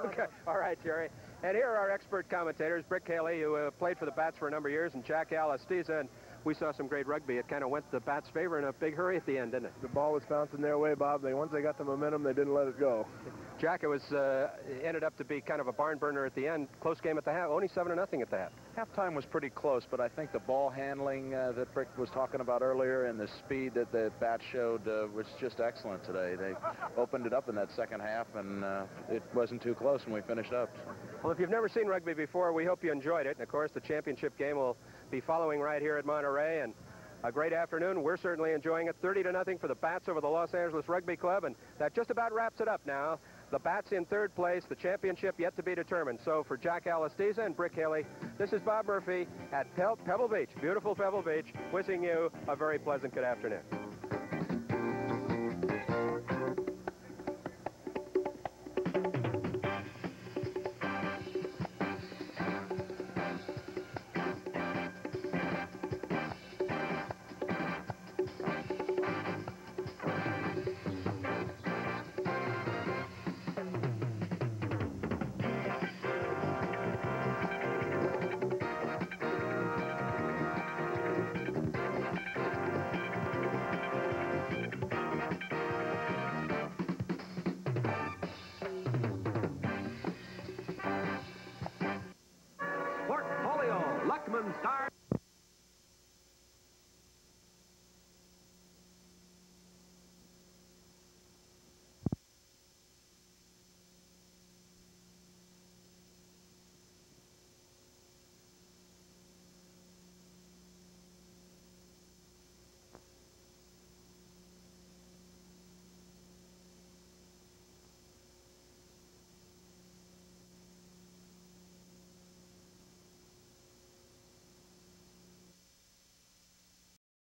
Okay. All right, Jerry. And here are our expert commentators, Brick Haley, who played for the Bats for a number of years, and Jack Alistiza. And we saw some great rugby. It kind of went the Bats' favor in a big hurry at the end, didn't it? The ball was bouncing their way, Bob. Once they got the momentum, they didn't let it go. Jack, it was ended up to be kind of a barn burner at the end. Close game at the half, only 7-0 at the half. Halftime was pretty close, but I think the ball handling that Brick was talking about earlier and the speed that the Bats showed was just excellent today. They opened it up in that second half, and it wasn't too close when we finished up. Well, if you've never seen rugby before, we hope you enjoyed it. And, of course, the championship game will be following right here at Monterey. And a great afternoon. We're certainly enjoying it. 30-0 for the Bats over the Los Angeles Rugby Club. And that just about wraps it up now. The Bats in third place, the championship yet to be determined. So for Jack Alastiza and Brick Haley, this is Bob Murphy at Pebble Beach, beautiful Pebble Beach, wishing you a very pleasant good afternoon. Portfolio, Luckman Star.